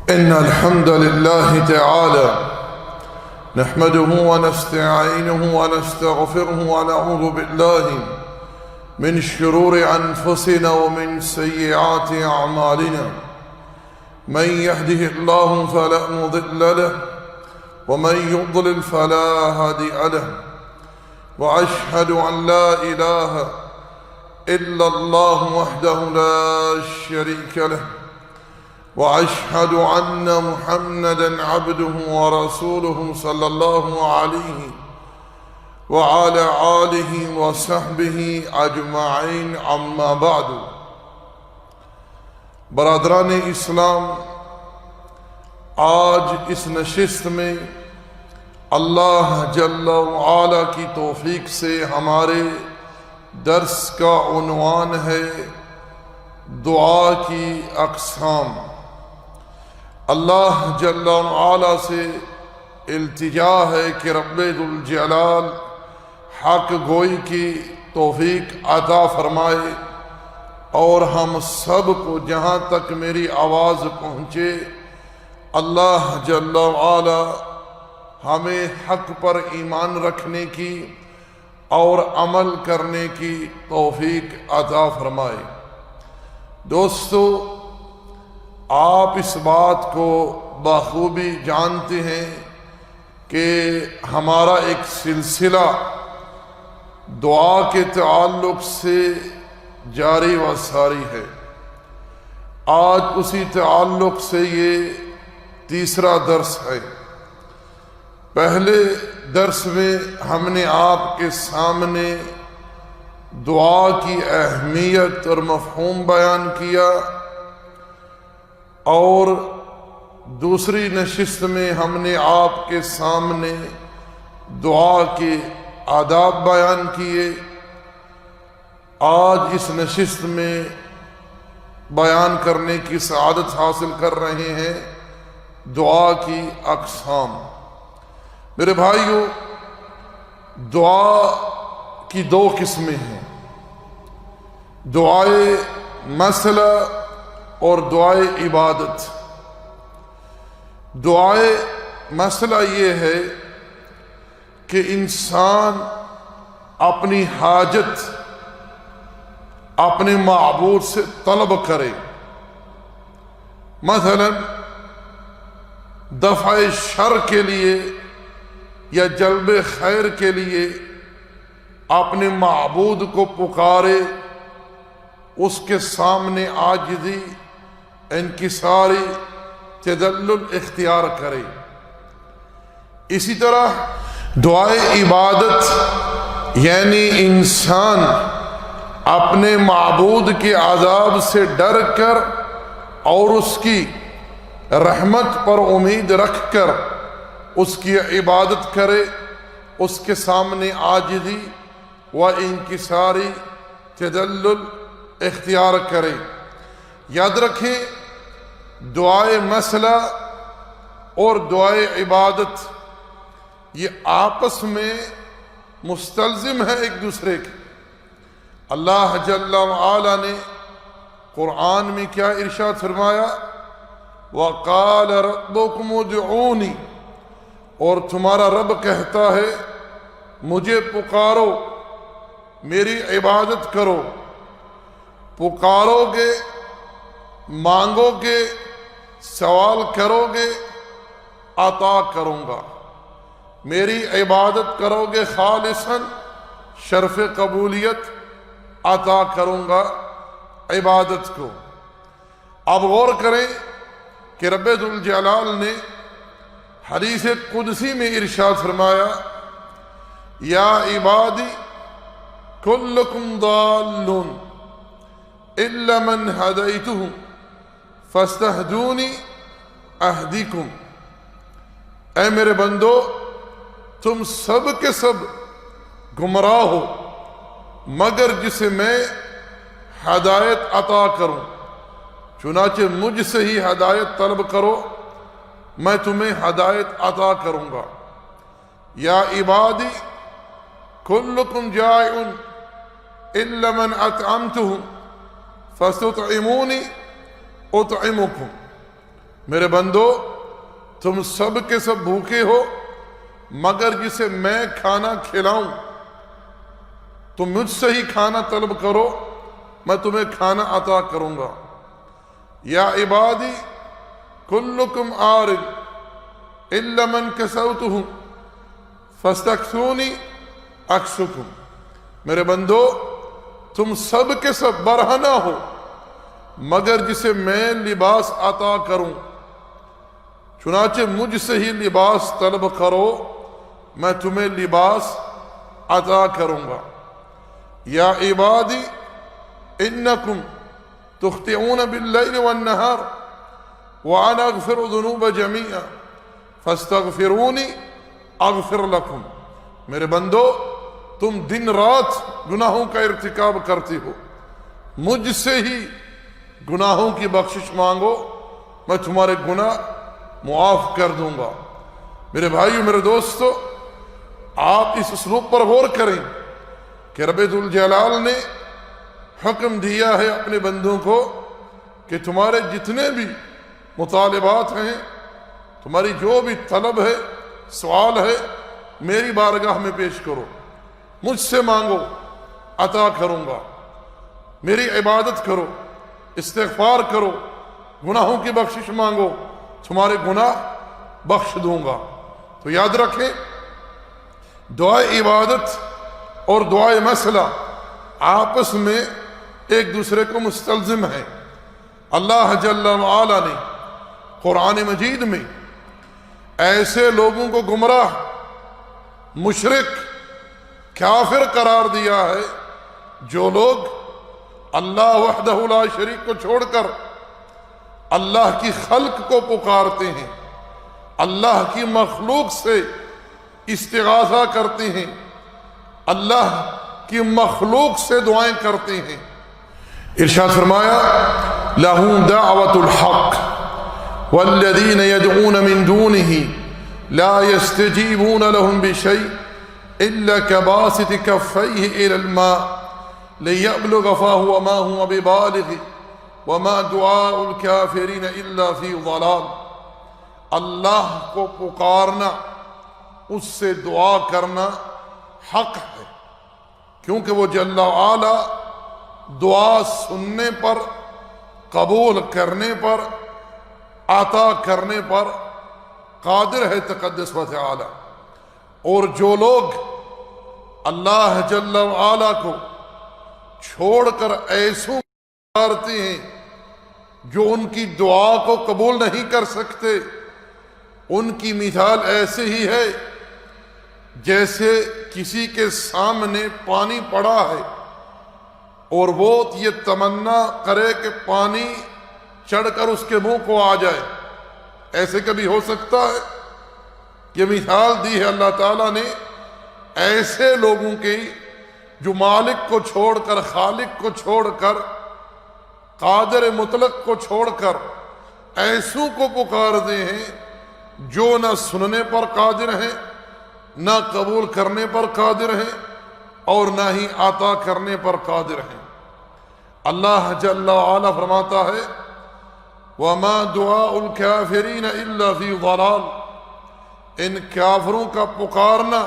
ان الحمد لله تعالى نحمده ونستعينه ونستغفره ونعوذ بالله من شرور انفسنا ومن سيئات اعمالنا، من يهده الله فلا مضل له ومن يضلل فلا هادي له، واشهد ان لا اله الا الله وحده لا شريك له، واشهد ان محمدا عبده ورسوله صلى الله عليه وعلى آله وصحبه اجمعین، اما بعد۔ برادران اسلام، آج اس نشست میں اللہ جل وعلا کی توفیق سے ہمارے درس کا عنوان ہے دعا کی اقسام۔ اللہ جل وعلا سے التجا ہے کہ رب ذوالجلال حق گوئی کی توفیق عطا فرمائے، اور ہم سب کو جہاں تک میری آواز پہنچے اللہ جل وعلا ہمیں حق پر ایمان رکھنے کی اور عمل کرنے کی توفیق عطا فرمائے۔ دوستو، آپ اس بات کو بخوبی جانتے ہیں کہ ہمارا ایک سلسلہ دعا کے تعلق سے جاری و ساری ہے۔ آج اسی تعلق سے یہ تیسرا درس ہے۔ پہلے درس میں ہم نے آپ کے سامنے دعا کی اہمیت اور مفہوم بیان کیا، اور دوسری نشست میں ہم نے آپ کے سامنے دعا کے آداب بیان کیے۔ آج اس نشست میں بیان کرنے کی سعادت حاصل کر رہے ہیں دعا کی اقسام۔ میرے بھائیو، دعا کی دو قسمیں ہیں، دعائے مسئلہ اور دعائے عبادت۔ دعائے مسئلہ یہ ہے کہ انسان اپنی حاجت اپنے معبود سے طلب کرے، مثلا دفع شر کے لیے یا جلب خیر کے لیے اپنے معبود کو پکارے، اس کے سامنے عاجزی، انکساری، تذلل اختیار کرے۔ اسی طرح دعائے عبادت یعنی انسان اپنے معبود کے عذاب سے ڈر کر اور اس کی رحمت پر امید رکھ کر اس کی عبادت کرے، اس کے سامنے عاجزی و انکساری، تذلل اختیار کرے۔ یاد رکھیں، دعائے مسئلہ اور دعائے عبادت یہ آپس میں مستلزم ہے ایک دوسرے کے۔ اللہ جل وعلا نے قرآن میں کیا ارشاد فرمایا؟ وَقَالَ رَبُّكُمُ ادْعُونِي، اور تمہارا رب کہتا ہے مجھے پکارو، میری عبادت کرو۔ پکارو گے، مانگو گے، سوال کرو گے، عطا کروں گا۔ میری عبادت کرو گے خالصاً، شرف قبولیت عطا کروں گا عبادت کو۔ اب غور کریں کہ رب ذوالجلال نے حدیث قدسی میں ارشاد فرمایا، یا عبادی کلکم ضالون الا من ہدیتہ فاستہدونی اہدیکم۔ اے میرے بندو، تم سب کے سب گمراہ ہو مگر جسے میں ہدایت عطا کروں، چنانچہ مجھ سے ہی ہدایت طلب کرو، میں تمہیں ہدایت عطا کروں گا۔ یا عبادی کلکم جائع الا من اطعمتہ فاستطعمونی اطعمکم۔ میرے بندو، تم سب کے سب بھوکے ہو مگر جسے میں کھانا کھلاؤں، تم مجھ سے ہی کھانا طلب کرو، میں تمہیں کھانا عطا کروں گا۔ یا عبادی کلکم عار الا من کسوتہ فاستکسونی اکسکم۔ میرے بندو، تم سب کے سب برہنہ ہو مگر جسے میں لباس عطا کروں، چنانچہ مجھ سے ہی لباس طلب کرو، میں تمہیں لباس عطا کروں گا۔ یا عبادی انکم تخطئون باللیل والنہار وانا اغفر الذنوب جميعا فاستغفرونی اغفر لکم۔ میرے بندو، تم دن رات گناہوں کا ارتکاب کرتے ہو، مجھ سے ہی گناہوں کی بخشش مانگو، میں تمہارے گناہ معاف کر دوں گا۔ میرے بھائیو، میرے دوستو، آپ اس اسلوب پر غور کریں کہ رب ذوالجلال نے حکم دیا ہے اپنے بندوں کو کہ تمہارے جتنے بھی مطالبات ہیں، تمہاری جو بھی طلب ہے، سوال ہے، میری بارگاہ میں پیش کرو، مجھ سے مانگو، عطا کروں گا۔ میری عبادت کرو، استغفار کرو، گناہوں کی بخشش مانگو، تمہارے گناہ بخش دوں گا۔ تو یاد رکھیں، دعائے عبادت اور دعائے مسئلہ آپس میں ایک دوسرے کو مستلزم ہیں۔ اللہ جل وعلا نے قرآن مجید میں ایسے لوگوں کو گمراہ، مشرک، کافر قرار دیا ہے جو لوگ اللہ وحدہ لا شریک کو چھوڑ کر اللہ کی خلق کو پکارتے ہیں، اللہ کی مخلوق سے استغاثہ کرتے ہیں، اللہ کی مخلوق سے دعائیں کرتے ہیں۔ ارشاد فرمایا لَهُ دَعْوَةُ الْحَقِّ وَالَّذِينَ يَدْعُونَ مِن دُونِهِ لَا يَسْتَجِيبُونَ لَهُم بِشَيْءٍ إِلَّا كَبَاسِطِ كَفَّيْهِ إِلَى الْمَاءِ لِيَبْلُغَ فَاهُ وَمَا هُوَ بِبَالِغِهِ وَمَا دُعَاءُ الْكَافِرِينَ إِلَّا فِي ضَلَالٍ۔ اللہ کو پکارنا، اس سے دعا کرنا حق ہے، کیونکہ وہ جل وعلا دعا سننے پر، قبول کرنے پر، عطا کرنے پر قادر ہے تقدس و تعالی۔ اور جو لوگ اللہ جل وعلا کو چھوڑ کر ایسوں پکارتے ہیں جو ان کی دعا کو قبول نہیں کر سکتے، ان کی مثال ایسے ہی ہے جیسے کسی کے سامنے پانی پڑا ہے اور وہ یہ تمنا کرے کہ پانی چڑھ کر اس کے منہ کو آ جائے۔ ایسے کبھی ہو سکتا ہے؟ یہ مثال دی ہے اللہ تعالیٰ نے ایسے لوگوں کی جو مالک کو چھوڑ کر، خالق کو چھوڑ کر، قادر مطلق کو چھوڑ کر ایسوں کو پکارتے ہیں جو نہ سننے پر قادر ہیں، نہ قبول کرنے پر قادر ہیں، اور نہ ہی عطا کرنے پر قادر ہیں۔ اللہ جل وعلا فرماتا ہے وَمَا دُعَاءُ الْكَافِرِينَ إِلَّا فِي ضَلَالٍ۔ ان کافروں کا پکارنا،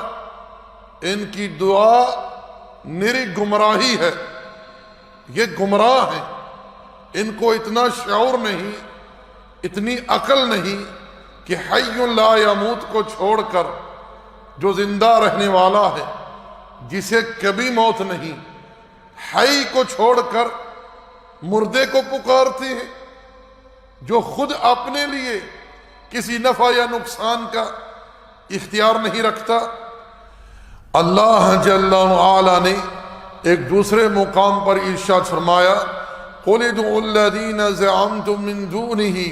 ان کی دعا نری گمراہی ہے، یہ گمراہ ہیں، ان کو اتنا شعور نہیں، اتنی عقل نہیں کہ حی لا یموت کو چھوڑ کر جو زندہ رہنے والا ہے، جسے کبھی موت نہیں، حی کو چھوڑ کر مردے کو پکارتے ہیں جو خود اپنے لیے کسی نفع یا نقصان کا اختیار نہیں رکھتا۔ اللہ جل وعلا نے ایک دوسرے مقام پر ارشاد فرمایا قُلِ ادْعُوا الَّذِينَ زَعَمْتُم مِّن دُونِهِ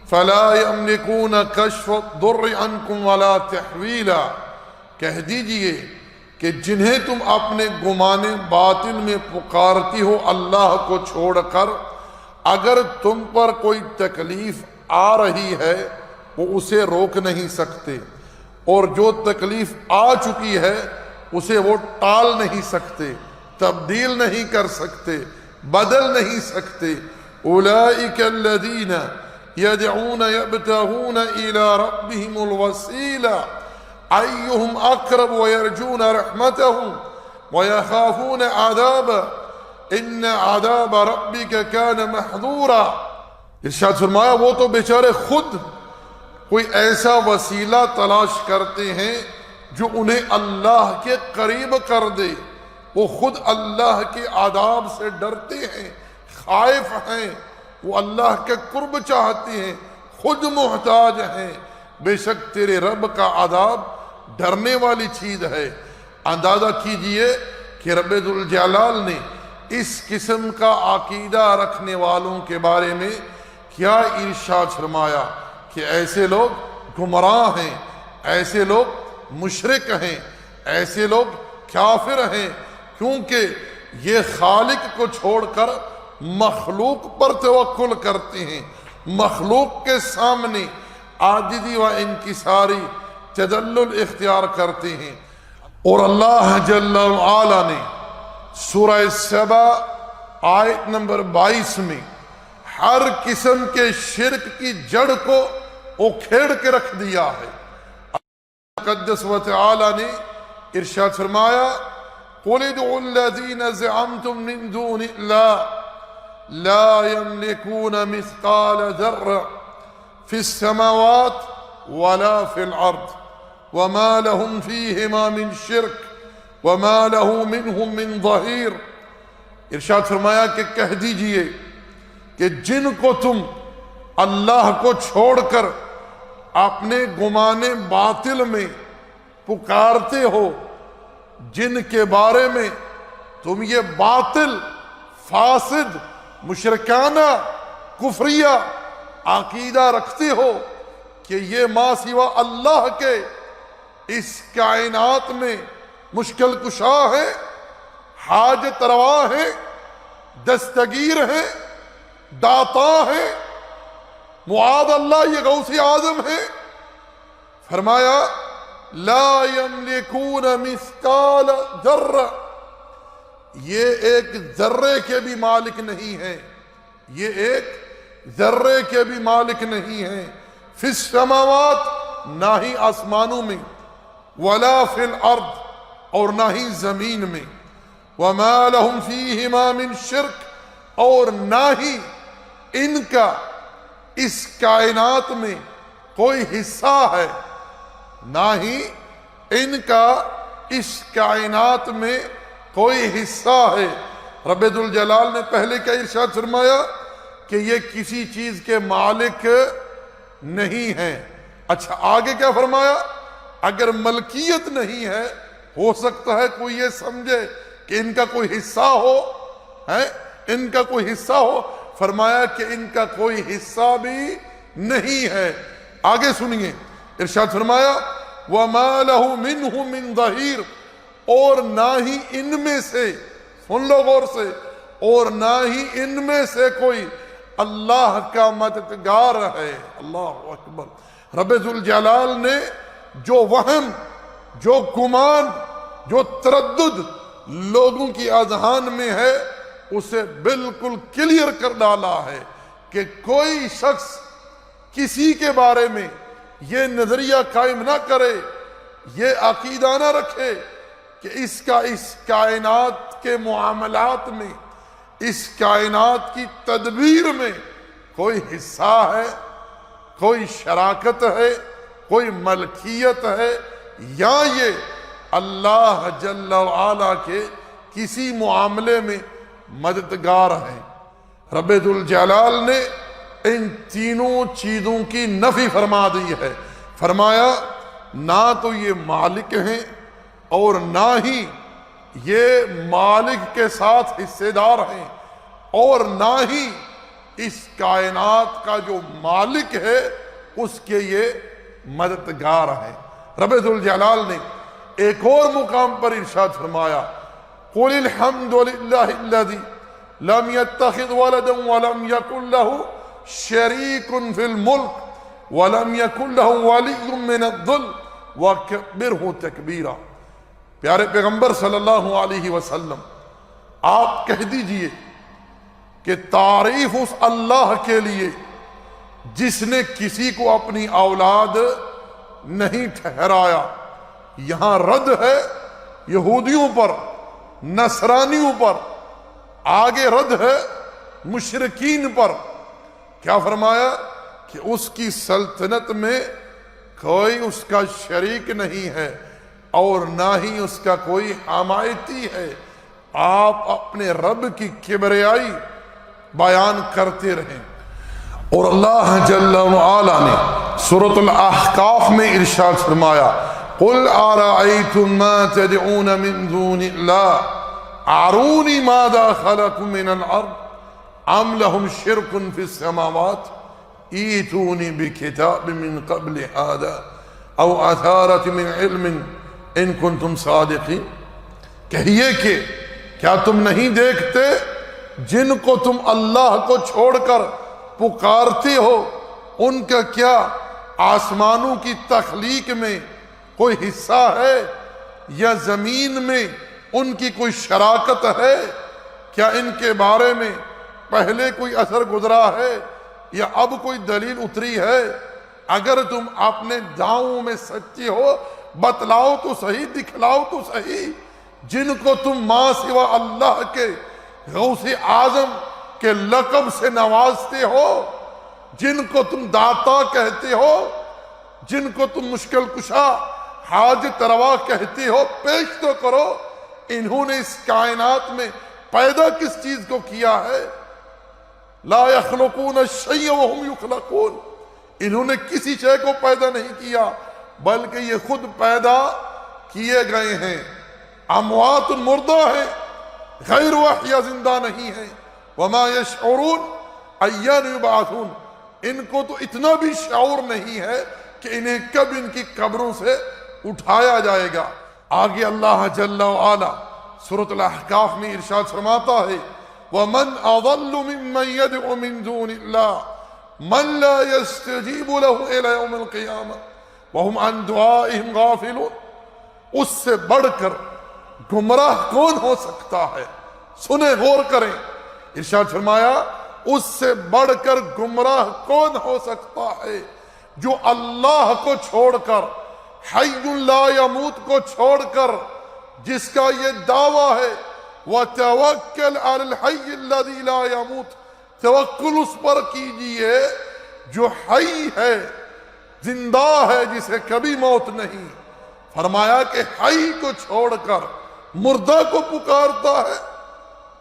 فَلَا يَمْلِكُونَ كَشْفَ الضُّرِّ عَنكُمْ وَلَا تَحْوِيلًا۔ کہہ دیجئے کہ جنہیں تم اپنے گمان باطل میں پکارتی ہو اللہ کو چھوڑ کر، اگر تم پر کوئی تکلیف آ رہی ہے وہ اسے روک نہیں سکتے، اور جو تکلیف آ چکی ہے اسے وہ ٹال نہیں سکتے، تبدیل نہیں کر سکتے، بدل نہیں سکتے۔ اولئک الذین یدعون یبتغون الی ربہم الوسیلہ ایہم اقرب ویرجون رحمتہ ویخافون عذابہ ان عذاب ربک کان محذورا۔ ارشاد فرمایا وہ تو بیچارے خود کوئی ایسا وسیلہ تلاش کرتے ہیں جو انہیں اللہ کے قریب کر دے، وہ خود اللہ کے عذاب سے ڈرتے ہیں، خائف ہیں، وہ اللہ کے قرب چاہتے ہیں، خود محتاج ہیں۔ بے شک تیرے رب کا عذاب ڈرنے والی چیز ہے۔ اندازہ کیجئے کہ رب ذوالجلال نے اس قسم کا عقیدہ رکھنے والوں کے بارے میں کیا ارشاد فرمایا کہ ایسے لوگ گمراہ ہیں، ایسے لوگ مشرک ہیں، ایسے لوگ کافر ہیں، کیونکہ یہ خالق کو چھوڑ کر مخلوق پر توکل کرتے ہیں، مخلوق کے سامنے عاجزی و انکساری تذلل اختیار کرتے ہیں۔ اور اللہ جل وعلا نے سورہ سبا آیت نمبر 22 میں ہر قسم کے شرک کی جڑ کو اکھیڑ کے رکھ دیا ہے۔ قدس و تعالی نے ارشاد فرمایا قُلِ ادْعُوا الَّذِينَ زَعَمْتُم مِّن دُونِ اللَّهِ لَا يَمْلِكُونَ مِثْقَالَ ذَرَّةٍ فِي السَّمَاوَاتِ وَلَا فِي الْأَرْضِ وَمَا لَهُمْ فِيهِمَا مِن شِرْكٍ وَمَا لَهُ مِنْهُمْ مِنْ ظَهِيرٍ۔ ارشاد فرمایا کہ کہہ دیجئے کہ جن کو تم اللہ کو چھوڑ کر اپنے گمان باطل میں پکارتے ہو، جن کے بارے میں تم یہ باطل، فاسد، مشرکانہ، کفریہ عقیدہ رکھتے ہو کہ یہ ما سوا اللہ کے اس کائنات میں مشکل کشا ہے، حاجت روا ہے، دستگیر ہے، داتا ہے، معاذ اللہ یہ غوث اعظم ہے، فرمایا لا یملکون مثقال ذرہ، یہ ایک ذرے کے بھی مالک نہیں ہیں، یہ ایک ذرے کے بھی مالک نہیں ہیں، فی السماوات نہ ہی آسمانوں میں، ولا فی الارض اور نہ ہی زمین میں، وما لہم فیہما من شرک اور نہ ہی ان کا اس کائنات میں کوئی حصہ ہے، نہ ہی ان کا اس کائنات میں کوئی حصہ ہے۔ رب ذوالجلال نے پہلے کیا ارشاد فرمایا کہ یہ کسی چیز کے مالک نہیں ہیں۔ اچھا آگے کیا فرمایا؟ اگر ملکیت نہیں ہے، ہو سکتا ہے کوئی یہ سمجھے کہ ان کا کوئی حصہ ہو، ان کا کوئی حصہ ہو، فرمایا کہ ان کا کوئی حصہ بھی نہیں ہے۔ آگے سنیے ارشاد فرمایا وَمَا لَهُ مِنْهُ مِنْ ظَهِيرٍ اور نہ ہی ان میں سے، سن لو غور سے، اور نہ ہی ان میں سے کوئی اللہ کا مددگار ہے۔ اللہ اکبر۔ رب ذوالجلال نے جو وہم، جو گمان، جو تردد لوگوں کی اذہان میں ہے اسے بالکل کلیئر کر ڈالا ہے کہ کوئی شخص کسی کے بارے میں یہ نظریہ قائم نہ کرے، یہ عقیدہ نہ رکھے کہ اس کا اس کائنات کے معاملات میں، اس کائنات کی تدبیر میں کوئی حصہ ہے، کوئی شراکت ہے، کوئی ملکیت ہے، یا یہ اللہ جل وعلا کے کسی معاملے میں مددگار ہیں۔ رب ذوالجلال نے ان تینوں چیزوں کی نفی فرما دی ہے۔ فرمایا نہ تو یہ مالک ہیں اور نہ ہی یہ مالک کے ساتھ حصے دار ہیں، اور نہ ہی اس کائنات کا جو مالک ہے اس کے یہ مددگار ہیں۔ رب ذوالجلال نے ایک اور مقام پر ارشاد فرمایا قل الحمد للہ الذی لم يتخذ ولدا ولم يكن له شریک فی الملک ولم يكن له ولی من الذل وکبرہ تکبیرا۔ پیارے پیغمبر صلی اللہ علیہ وسلم آپ کہہ دیجئے کہ تعریف اس اللہ کے لیے جس نے کسی کو اپنی اولاد نہیں ٹھہرایا۔ یہاں رد ہے یہودیوں پر، نصرانیوں پر، آگے رد ہے مشرکین پر۔ کیا فرمایا کہ اس کی سلطنت میں کوئی اس کا شریک نہیں ہے اور نہ ہی اس کا کوئی حمایتی ہے۔ آپ اپنے رب کی کبریائی بیان کرتے رہیں۔ اور اللہ جل وعلا نے سورۃ الاحقاف میں ارشاد فرمایا قل ارأيتم ما تدعون من دون الله اروني ماذا خلقوا من الارض ام لهم شرك في السماوات ائتوني بكتاب من قبل هذا او اثارة من علم ان كنتم صادقين۔ کہیے کہ کیا تم نہیں دیکھتے جن کو تم اللہ کو چھوڑ کر پکارتے ہو، ان کا کیا آسمانوں کی تخلیق میں کوئی حصہ ہے یا زمین میں ان کی کوئی شراکت ہے؟ کیا ان کے بارے میں پہلے کوئی اثر گزرا ہے یا اب کوئی دلیل اتری ہے؟ اگر تم اپنے دعووں میں سچے ہو بتلاؤ تو صحیح، دکھلاؤ تو صحیح۔ جن کو تم ماں سوا اللہ کے غوث اعظم کے لقب سے نوازتے ہو، جن کو تم داتا کہتے ہو، جن کو تم مشکل کشا حاجت روا کہتے ہو، پیش تو کرو انہوں نے اس کائنات میں پیدا کس چیز کو کیا ہے؟ لا یخلقون الشیء وهم یخلقون۔ انہوں نے کسی شے کو پیدا نہیں کیا بلکہ یہ خود پیدا کیے گئے ہیں۔ اموات مردہ ہیں، غیر وحیہ زندہ نہیں ہیں۔ وما یشعرون ایان یبعثون۔ ان کو تو اتنا بھی شعور نہیں ہے کہ انہیں کب ان کی قبروں سے اٹھایا جائے گا۔ آگے اللہ جل وعلا سورۃ الاحقاف میں ارشاد فرماتا ہے وَمَنْ أَضَلُّ مِمَّنْ يَدْعُ مِن دُونِ اللَّهِ مَنْ لَا يَسْتَجِيبُ لَهُ إِلَى يَوْمِ الْقِيَامَةِ وَهُمْ عَنْ دُعَائِهِمْ غَافِلُونَ۔ اس سے بڑھ کر گمراہ کون ہو سکتا ہے؟ سنیں، غور کریں۔ ارشاد فرمایا اس سے بڑھ کر گمراہ کون ہو سکتا ہے جو اللہ کو چھوڑ کر، حی لا یموت کو چھوڑ کر، جس کا یہ دعویٰ ہے وَتَوَكَّلْ عَلَى الْحَيِّ الَّذِي لَا يَمُوتُ، توکل اس پر کیجئے جو حی ہے، زندہ ہے، جسے کبھی موت نہیں۔ فرمایا کہ حی کو چھوڑ کر مردہ کو پکارتا ہے،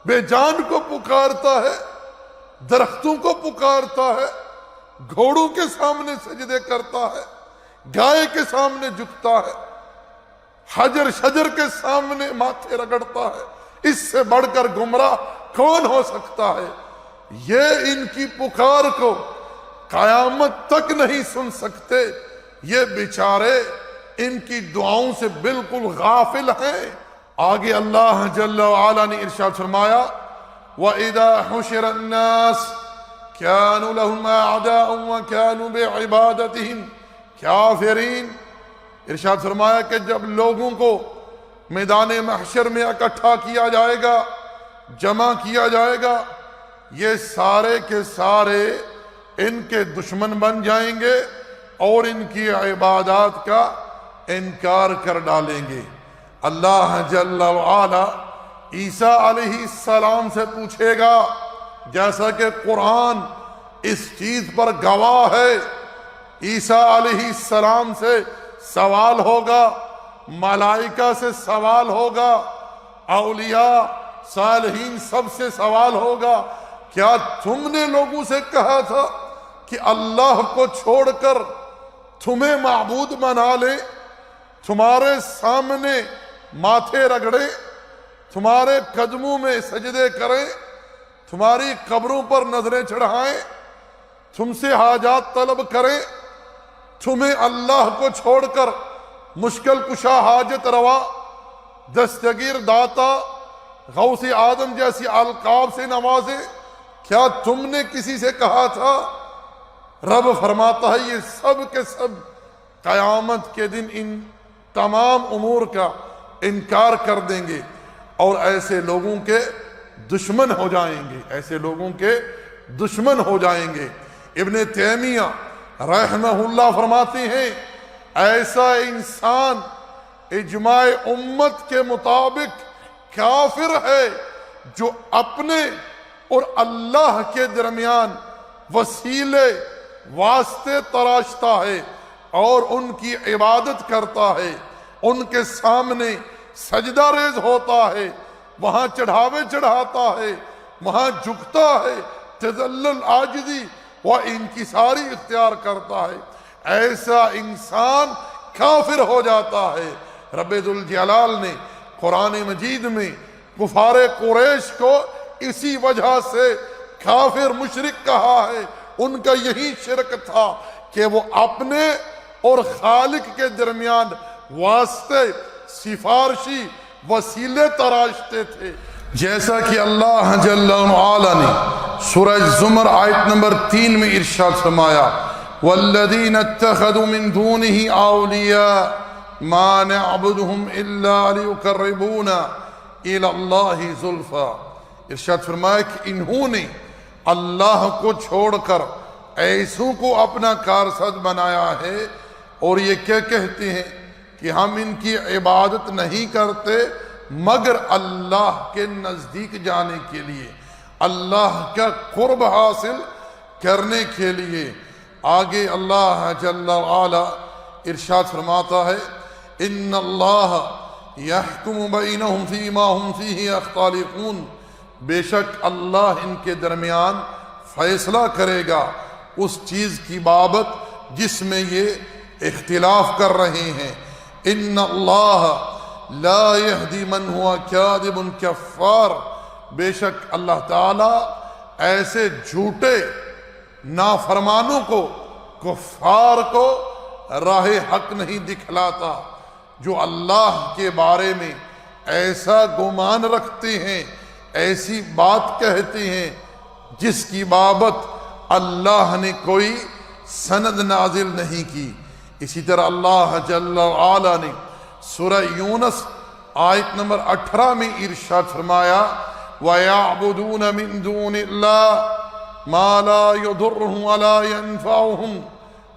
بے جان کو پکارتا ہے، درختوں کو پکارتا ہے، گھوڑوں کے سامنے سجدے کرتا ہے، گائے کے سامنے جھکتا ہے، حجر شجر کے سامنے ماتھے رگڑتا ہے۔ اس سے بڑھ کر گمراہ کون ہو سکتا ہے؟ یہ ان کی پکار کو قیامت تک نہیں سن سکتے۔ یہ بیچارے ان کی دعاؤں سے بالکل غافل ہیں۔ آگے اللہ جل وعلا نے ارشاد فرمایا وَإِذَا حُشِرَ النَّاسِ كَانُوا لَهُمْ أَعْدَاءً وَكَانُوا بِعِبَادَتِهِمْ كَافِرِينَ۔ ارشاد فرمایا کہ جب لوگوں کو میدان محشر میں اکٹھا کیا جائے گا، جمع کیا جائے گا، یہ سارے کے سارے ان کے دشمن بن جائیں گے اور ان کی عبادات کا انکار کر ڈالیں گے۔ اللہ جل وعلا عیسیٰ علیہ السلام سے پوچھے گا، جیسا کہ قرآن اس چیز پر گواہ ہے۔ عیسیٰ علیہ السلام سے سوال ہوگا، ملائکہ سے سوال ہوگا، اولیاء صالحین سب سے سوال ہوگا، کیا تم نے لوگوں سے کہا تھا کہ اللہ کو چھوڑ کر تمہیں معبود بنا لیں، تمہارے سامنے ماتھے رگڑیں، تمہارے قدموں میں سجدے کریں، تمہاری قبروں پر نظریں چڑھائیں، تم سے حاجات طلب کریں، تمہیں اللہ کو چھوڑ کر مشکل کشا، حاجت روا، دستگیر داتا، غوث آدم جیسی القاب سے نوازے؟ کیا تم نے کسی سے کہا تھا؟ رب فرماتا ہے یہ سب کے سب قیامت کے دن ان تمام امور کا انکار کر دیں گے اور ایسے لوگوں کے دشمن ہو جائیں گے، ایسے لوگوں کے دشمن ہو جائیں گے۔ ابن تیمیہ رحمہ اللہ فرماتے ہیں ایسا انسان اجماع امت کے مطابق کافر ہے جو اپنے اور اللہ کے درمیان وسیلے واسطے تراشتا ہے اور ان کی عبادت کرتا ہے، ان کے سامنے سجدہ ریز ہوتا ہے، وہاں چڑھاوے چڑھاتا ہے، وہاں جھکتا ہے، تذلل عاجزی و انکساری اختیار کرتا ہے، ایسا انسان کافر ہو جاتا ہے۔ رب ذوالجلال نے قرآن مجید میں کفار قریش کو اسی وجہ سے کافر مشرک کہا ہے۔ ان کا یہی شرک تھا کہ وہ اپنے اور خالق کے درمیان واسطے سفارشی وسیلے تراشتے تھے، جیسا کہ اللہ جل وعلا نے سورہ زمر آیت نمبر 3 میں ارشاد فرمایا والذین اتخذوا من دونه اولیاء ما نعبدهم الا لیقربونا الی اللہ زلفا۔ ارشاد فرمایا کہ انہوں نے اللہ کو چھوڑ کر ایسوں کو اپنا کارساز بنایا ہے، اور یہ کیا کہتے ہیں کہ ہم ان کی عبادت نہیں کرتے مگر اللہ کے نزدیک جانے کے لیے، اللہ کا قرب حاصل کرنے کے لیے۔ آگے اللہ جل وعلا ارشاد فرماتا ہے ان اللہ یحکم بینہم فیما ہم فیہ یختلفون، بے شک اللہ ان کے درمیان فیصلہ کرے گا اس چیز کی بابت جس میں یہ اختلاف کر رہے ہیں۔ ان اللہ لا یہدی من ہوا کاذب کفار، بے شک اللہ تعالی ایسے جھوٹے نافرمانوں کو، کفار کو راہ حق نہیں دکھلاتا، جو اللہ کے بارے میں ایسا گمان رکھتے ہیں، ایسی بات کہتے ہیں جس کی بابت اللہ نے کوئی سند نازل نہیں کی۔ اسی طرح اللہ جل وعلا نے سورہ یونس آیت نمبر 18 میں ارشاد فرمایا وَيَعْبُدُونَ مِن دُونِ اللَّهِ مَا لَا يَضُرُّهُمْ وَلَا يَنفَعُهُمْ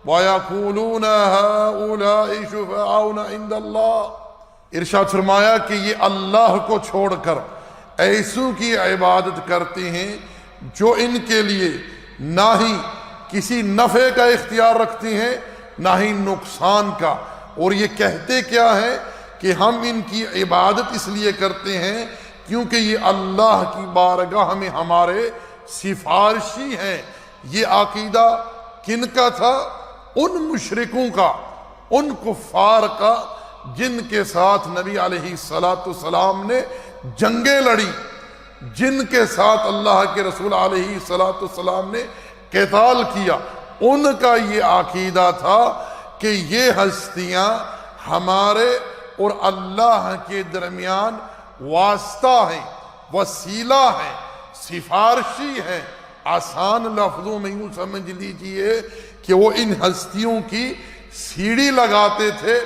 وَيَقُولُونَ هَؤُلَاءِ شُفَعَاؤُنَا عِندَ اللَّهِ۔ ارشاد فرمایا کہ یہ اللہ کو چھوڑ کر ایسوں کی عبادت کرتے ہیں جو ان کے لیے نہ ہی کسی نفع کا اختیار رکھتے ہیں نہ ہی نقصان کا، اور یہ کہتے کیا ہے کہ ہم ان کی عبادت اس لیے کرتے ہیں کیونکہ یہ اللہ کی بارگاہ میں ہمارے سفارشی ہیں۔ یہ عقیدہ کن کا تھا؟ ان مشرکوں کا، ان کفار کا جن کے ساتھ نبی علیہ السلام نے جنگیں لڑی، جن کے ساتھ اللہ کے رسول علیہ السلام نے قتال کیا۔ ان کا یہ عقیدہ تھا کہ یہ ہستیاں ہمارے اور اللہ کے درمیان واسطہ ہیں، وسیلہ ہیں، سفارشی ہیں۔ آسان لفظوں میں یوں سمجھ لیجئے کہ وہ ان ہستیوں کی سیڑھی لگاتے تھے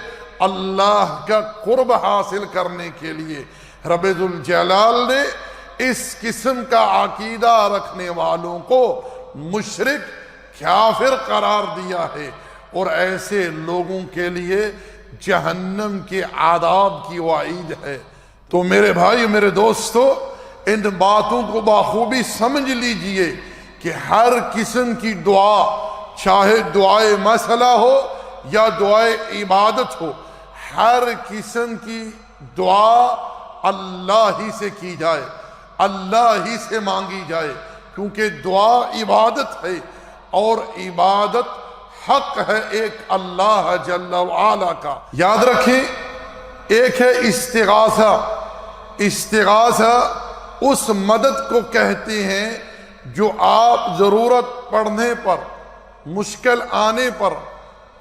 اللہ کا قرب حاصل کرنے کے لیے۔ رب ذوالجلال نے اس قسم کا عقیدہ رکھنے والوں کو مشرک، کافر قرار دیا ہے، اور ایسے لوگوں کے لیے جہنم کے عذاب کی وعید ہے۔ تو میرے بھائی، میرے دوستو، ان باتوں کو بخوبی سمجھ لیجئے کہ ہر قسم کی دعا، چاہے دعائے مسئلہ ہو یا دعائے عبادت ہو، ہر قسم کی دعا اللہ ہی سے کی جائے، اللہ ہی سے مانگی جائے، کیونکہ دعا عبادت ہے اور عبادت حق ہے ایک اللہ جل وعلا کا۔ یاد رکھیں، ایک ہے استغاثہ۔ استغاثہ اس مدد کو کہتے ہیں جو آپ ضرورت پڑنے پر، مشکل آنے پر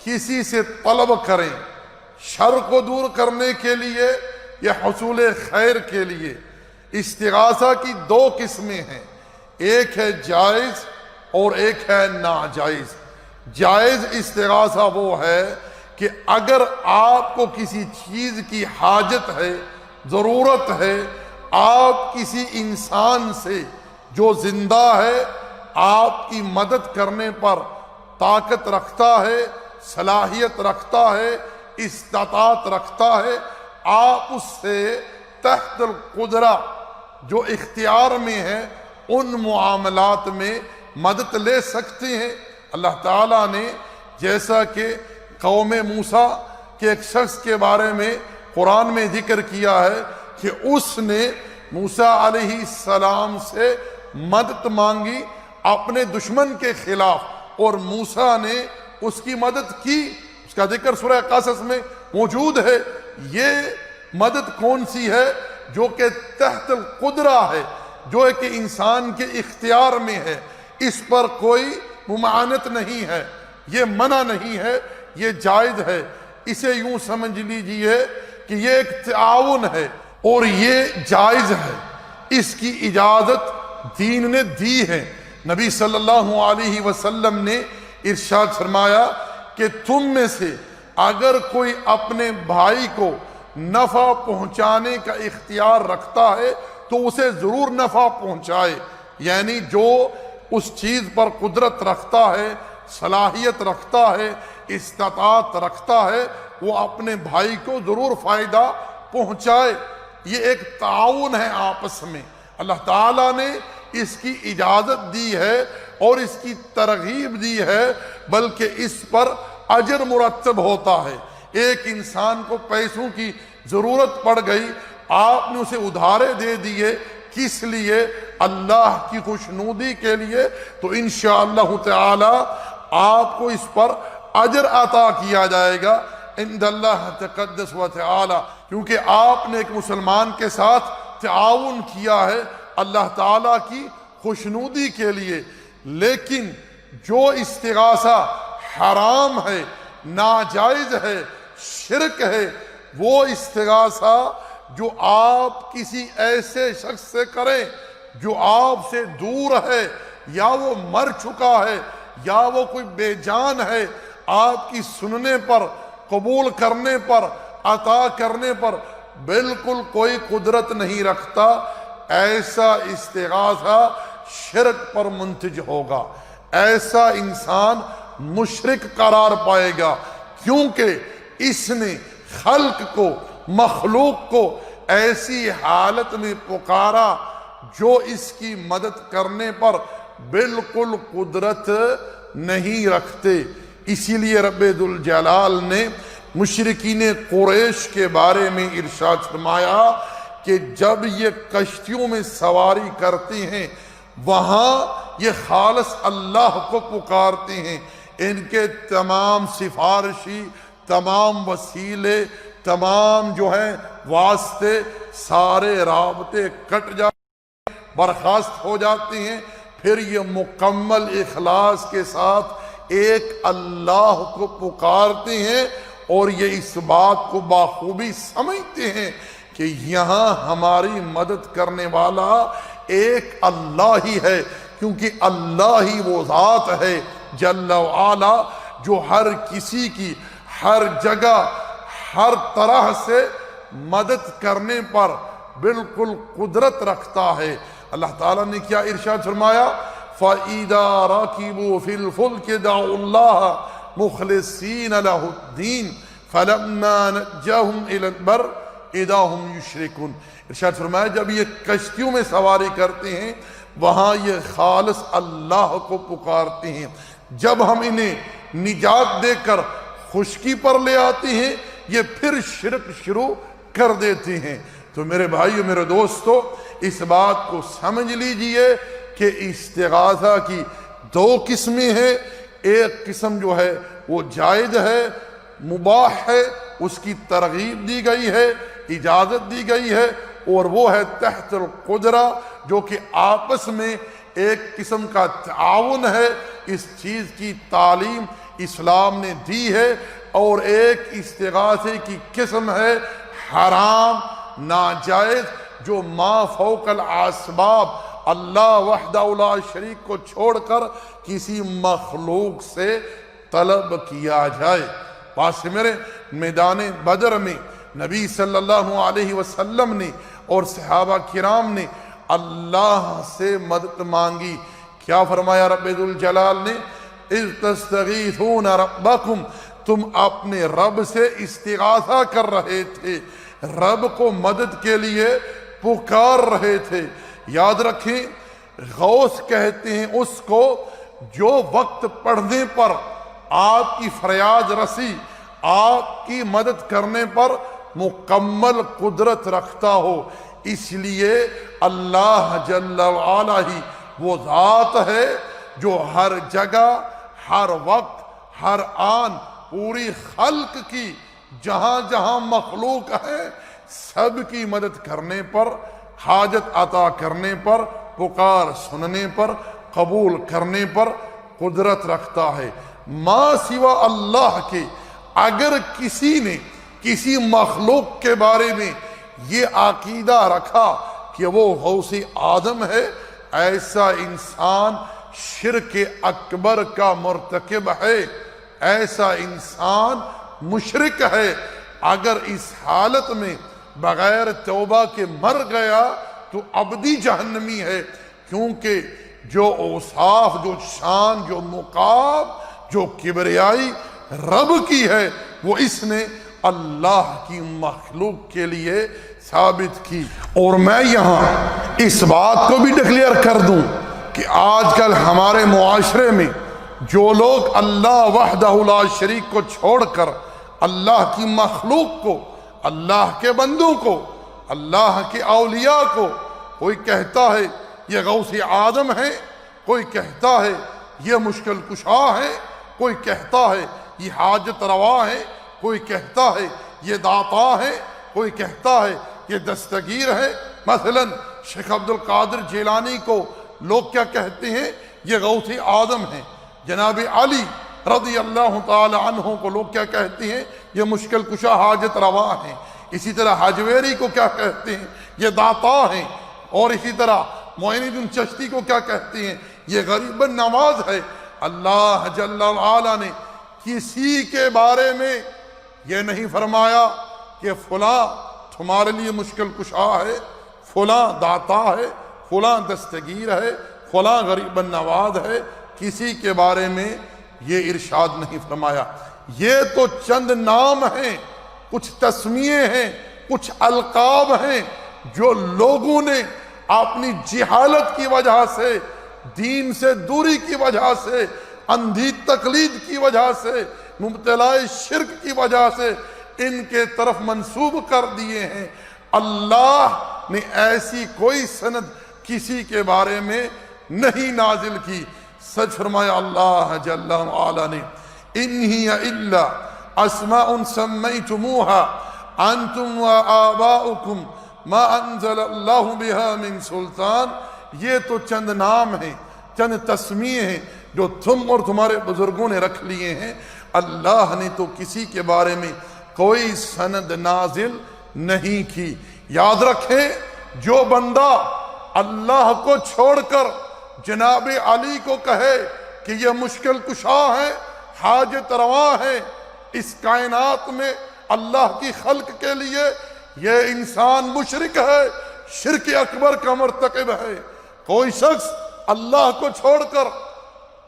کسی سے طلب کریں، شر کو دور کرنے کے لیے یا حصول خیر کے لیے۔ استغاثہ کی دو قسمیں ہیں، ایک ہے جائز اور ایک ہے ناجائز۔ جائز استغاثہ وہ ہے کہ اگر آپ کو کسی چیز کی حاجت ہے، ضرورت ہے، آپ کسی انسان سے جو زندہ ہے، آپ کی مدد کرنے پر طاقت رکھتا ہے، صلاحیت رکھتا ہے، استطاعت رکھتا ہے، آپ اس سے تحت القدرہ جو اختیار میں ہے ان معاملات میں مدد لے سکتے ہیں۔ اللہ تعالیٰ نے جیسا کہ قوم موسیٰ کے ایک شخص کے بارے میں قرآن میں ذکر کیا ہے کہ اس نے موسیٰ علیہ السلام سے مدد مانگی اپنے دشمن کے خلاف، اور موسیٰ نے اس کی مدد کی۔ اس کا ذکر سورہ قصص میں موجود ہے۔ یہ مدد کون سی ہے؟ جو کہ تحت القدرہ ہے، جو کہ انسان کے اختیار میں ہے، اس پر کوئی ممانعت نہیں ہے، یہ منع نہیں ہے، یہ جائز ہے۔ اسے یوں سمجھ لیجئے کہ یہ ایک تعاون ہے اور یہ جائز ہے، اس کی اجازت دین نے دی ہے۔ نبی صلی اللہ علیہ وسلم نے ارشاد فرمایا کہ تم میں سے اگر کوئی اپنے بھائی کو نفع پہنچانے کا اختیار رکھتا ہے تو اسے ضرور نفع پہنچائے، یعنی جو اس چیز پر قدرت رکھتا ہے، صلاحیت رکھتا ہے، استطاعت رکھتا ہے، وہ اپنے بھائی کو ضرور فائدہ پہنچائے۔ یہ ایک تعاون ہے آپس میں، اللہ تعالیٰ نے اس کی اجازت دی ہے اور اس کی ترغیب دی ہے، بلکہ اس پر اجر مرتب ہوتا ہے۔ ایک انسان کو پیسوں کی ضرورت پڑ گئی، آپ نے اسے ادھارے دے دیے، کس لیے؟ اللہ کی خوشنودی کے لیے، تو انشاءاللہ تعالی آپ کو اس پر اجر عطا کیا جائے گا عند اللہ تقدس و تعالی، کیونکہ آپ نے ایک مسلمان کے ساتھ تعاون کیا ہے اللہ تعالیٰ کی خوشنودی کے لیے۔ لیکن جو استغاثہ حرام ہے، ناجائز ہے، شرک ہے، وہ استغاثہ جو آپ کسی ایسے شخص سے کریں جو آپ سے دور ہے، یا وہ مر چکا ہے، یا وہ کوئی بے جان ہے، آپ کی سننے پر، قبول کرنے پر، عطا کرنے پر بالکل کوئی قدرت نہیں رکھتا، ایسا استغاثہ شرک پر منتج ہوگا، ایسا انسان مشرک قرار پائے گا، کیونکہ اس نے خلق کو، مخلوق کو ایسی حالت میں پکارا جو اس کی مدد کرنے پر بالکل قدرت نہیں رکھتے۔ اسی لیے رب ذوالجلال نے مشرکین قریش کے بارے میں ارشاد فرمایا کہ جب یہ کشتیوں میں سواری کرتے ہیں وہاں یہ خالص اللہ کو پکارتے ہیں، ان کے تمام سفارشی، تمام وسیلے، تمام جو ہیں واسطے، سارے رابطے کٹ جاتے ہیں، برخاست ہو جاتے ہیں، پھر یہ مکمل اخلاص کے ساتھ ایک اللہ کو پکارتے ہیں، اور یہ اس بات کو بخوبی سمجھتے ہیں کہ یہاں ہماری مدد کرنے والا ایک اللہ ہی ہے، کیونکہ اللہ ہی وہ ذات ہے جل وعلا جو ہر کسی کی ہر جگہ ہر طرح سے مدد کرنے پر بالکل قدرت رکھتا ہے۔ اللہ تعالیٰ نے کیا ارشاد فرمایا؟ فَإِذَا رَكِبُوا فِي الْفُلْكِ دَعُوا اللَّهَ مُخْلِصِينَ لَهُ الدِّينَ فَلَمَّا نَجَّاهُمْ إِلَى الْبَرِّ إِذَا هُمْ يُشْرِكُونَ۔ ارشاد فرمایا جب یہ کشتیوں میں سواری کرتے ہیں وہاں یہ خالص اللہ کو پکارتے ہیں، جب ہم انہیں نجات دے کر خشکی پر لے آتے ہیں یہ پھر شرک شروع کر دیتے ہیں۔ تو میرے بھائیو، میرے دوستو، اس بات کو سمجھ لیجئے کہ استغاثہ کی دو قسمیں ہیں، ایک قسم جو ہے وہ جائز ہے، مباح ہے، اس کی ترغیب دی گئی ہے، اجازت دی گئی ہے، اور وہ ہے تحت القدرہ جو کہ آپس میں ایک قسم کا تعاون ہے۔ اس چیز کی تعلیم اسلام نے دی ہے، اور ایک استغاثے کی قسم ہے حرام ناجائز، جو ما فوق الاسباب اللہ وحدہ لا شریک کو چھوڑ کر کسی مخلوق سے طلب کیا جائے۔ پاس میرے میدان بدر میں نبی صلی اللہ علیہ وسلم نے اور صحابہ کرام نے اللہ سے مدد مانگی۔ کیا فرمایا رب ذوالجلال نے؟ اذ تستغیثون ربکم، تم اپنے رب سے استغاثہ کر رہے تھے، رب کو مدد کے لیے پکار رہے تھے۔ یاد رکھیں، غوث کہتے ہیں اس کو جو وقت پڑھنے پر آپ کی فریاد رسی، آپ کی مدد کرنے پر مکمل قدرت رکھتا ہو۔ اس لیے اللہ جل وعلا ہی وہ ذات ہے جو ہر جگہ، ہر وقت، ہر آن پوری خلق کی جہاں جہاں مخلوق ہے سب کی مدد کرنے پر، حاجت عطا کرنے پر، پکار سننے پر، قبول کرنے پر قدرت رکھتا ہے۔ ما سوا اللہ کے اگر کسی نے کسی مخلوق کے بارے میں یہ عقیدہ رکھا کہ وہ غوث آدم ہے، ایسا انسان شرک اکبر کا مرتکب ہے، ایسا انسان مشرک ہے۔ اگر اس حالت میں بغیر توبہ کے مر گیا تو ابدی جہنمی ہے، کیونکہ جو اوصاف، جو شان، جو مقام، جو کبریائی رب کی ہے وہ اس نے اللہ کی مخلوق کے لیے ثابت کی۔ اور میں یہاں اس بات کو بھی ڈکلیئر کر دوں کہ آج کل ہمارے معاشرے میں جو لوگ اللہ وحدہ لا شریک کو چھوڑ کر اللہ کی مخلوق کو، اللہ کے بندوں کو، اللہ کے اولیاء کو، کوئی کہتا ہے یہ غوث آدم ہے، کوئی کہتا ہے یہ مشکل کشا ہے، کوئی کہتا ہے یہ حاجت روا ہے، کوئی کہتا ہے یہ داتا ہے، کوئی کہتا ہے یہ دستگیر ہے۔ مثلا شیخ عبد القادر جیلانی کو لوگ کیا کہتے ہیں؟ یہ غوث آدم ہیں۔ جناب علی رضی اللہ تعالی عنہ کو لوگ کیا کہتے ہیں؟ یہ مشکل کشا حاجت روا ہیں۔ اسی طرح حجویری کو کیا کہتے ہیں؟ یہ داتا ہیں۔ اور اسی طرح معین الدین چشتی کو کیا کہتے ہیں؟ یہ غریب نواز ہے۔ اللہ جل وعلا نے کسی کے بارے میں یہ نہیں فرمایا کہ فلاں تمہارے لیے مشکل کشا ہے، فلاں داتا ہے، فلاں دستگیر ہے، فلاں غریب نواز ہے۔ کسی کے بارے میں یہ ارشاد نہیں فرمایا۔ یہ تو چند نام ہیں، کچھ تسمیے ہیں، کچھ القاب ہیں جو لوگوں نے اپنی جہالت کی وجہ سے، دین سے دوری کی وجہ سے، اندھی تقلید کی وجہ سے، مبتلا شرک کی وجہ سے ان کے طرف منسوب کر دیے ہیں۔ اللہ نے ایسی کوئی سند کسی کے بارے میں نہیں نازل کی۔ سچ فرمایا اللہ جل وعلا نے، ان ہی الا اسماء سمیتموها انتم وآباؤکم ما انزل اللہ بها من سلطان۔ یہ تو چند نام ہیں، چند تسمیے ہیں جو تم اور تمہارے بزرگوں نے رکھ لیے ہیں۔ اللہ نے تو کسی کے بارے میں کوئی سند نازل نہیں کی۔ یاد رکھیں، جو بندہ اللہ کو چھوڑ کر جناب علی کو کہے کہ یہ مشکل کشا ہے، حاجت روا ہے اس کائنات میں اللہ کی خلق کے لیے، یہ انسان مشرک ہے، شرک اکبر کا مرتکب ہے۔ کوئی شخص اللہ کو چھوڑ کر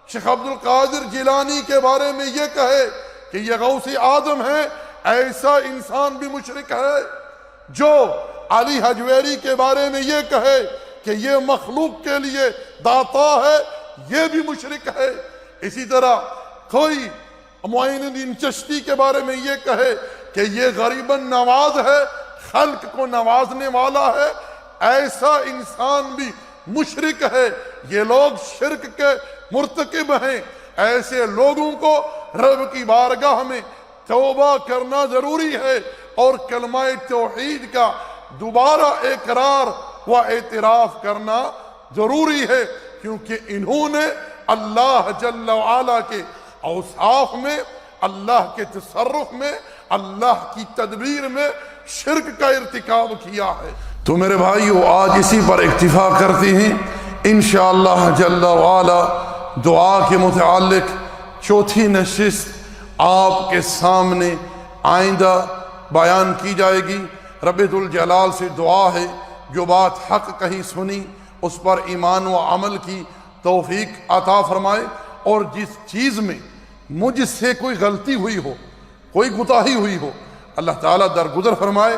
شیخ عبد القادر جیلانی کے بارے میں یہ کہے کہ یہ غوث آدم ہے، ایسا انسان بھی مشرک ہے۔ جو علی حجویری کے بارے میں یہ کہے کہ یہ مخلوق کے لیے داتا ہے، یہ بھی مشرک ہے۔ اسی طرح کوئی معین الدین چشتی کے بارے میں یہ کہے کہ یہ غریب نواز ہے، خلق کو نوازنے والا ہے، ایسا انسان بھی مشرک ہے۔ یہ لوگ شرک کے مرتکب ہیں۔ ایسے لوگوں کو رب کی بارگاہ میں توبہ کرنا ضروری ہے اور کلمہ توحید کا دوبارہ اقرار و اعتراف کرنا ضروری ہے، کیونکہ انہوں نے اللہ جل وعلا کے اوصاف میں، اللہ کے تصرف میں، اللہ کی تدبیر میں شرک کا ارتکاب کیا ہے۔ تو میرے بھائیو، آج اسی پر اکتفا کرتے ہیں۔ انشاءاللہ جل وعلا دعا کے متعلق چوتھی نشست آپ کے سامنے آئندہ بیان کی جائے گی۔ رب ذوالجلال سے دعا ہے جو بات حق کہیں سنی اس پر ایمان و عمل کی توفیق عطا فرمائے، اور جس چیز میں مجھ سے کوئی غلطی ہوئی ہو، کوئی کوتاہی ہوئی ہو، اللہ تعالیٰ درگزر فرمائے۔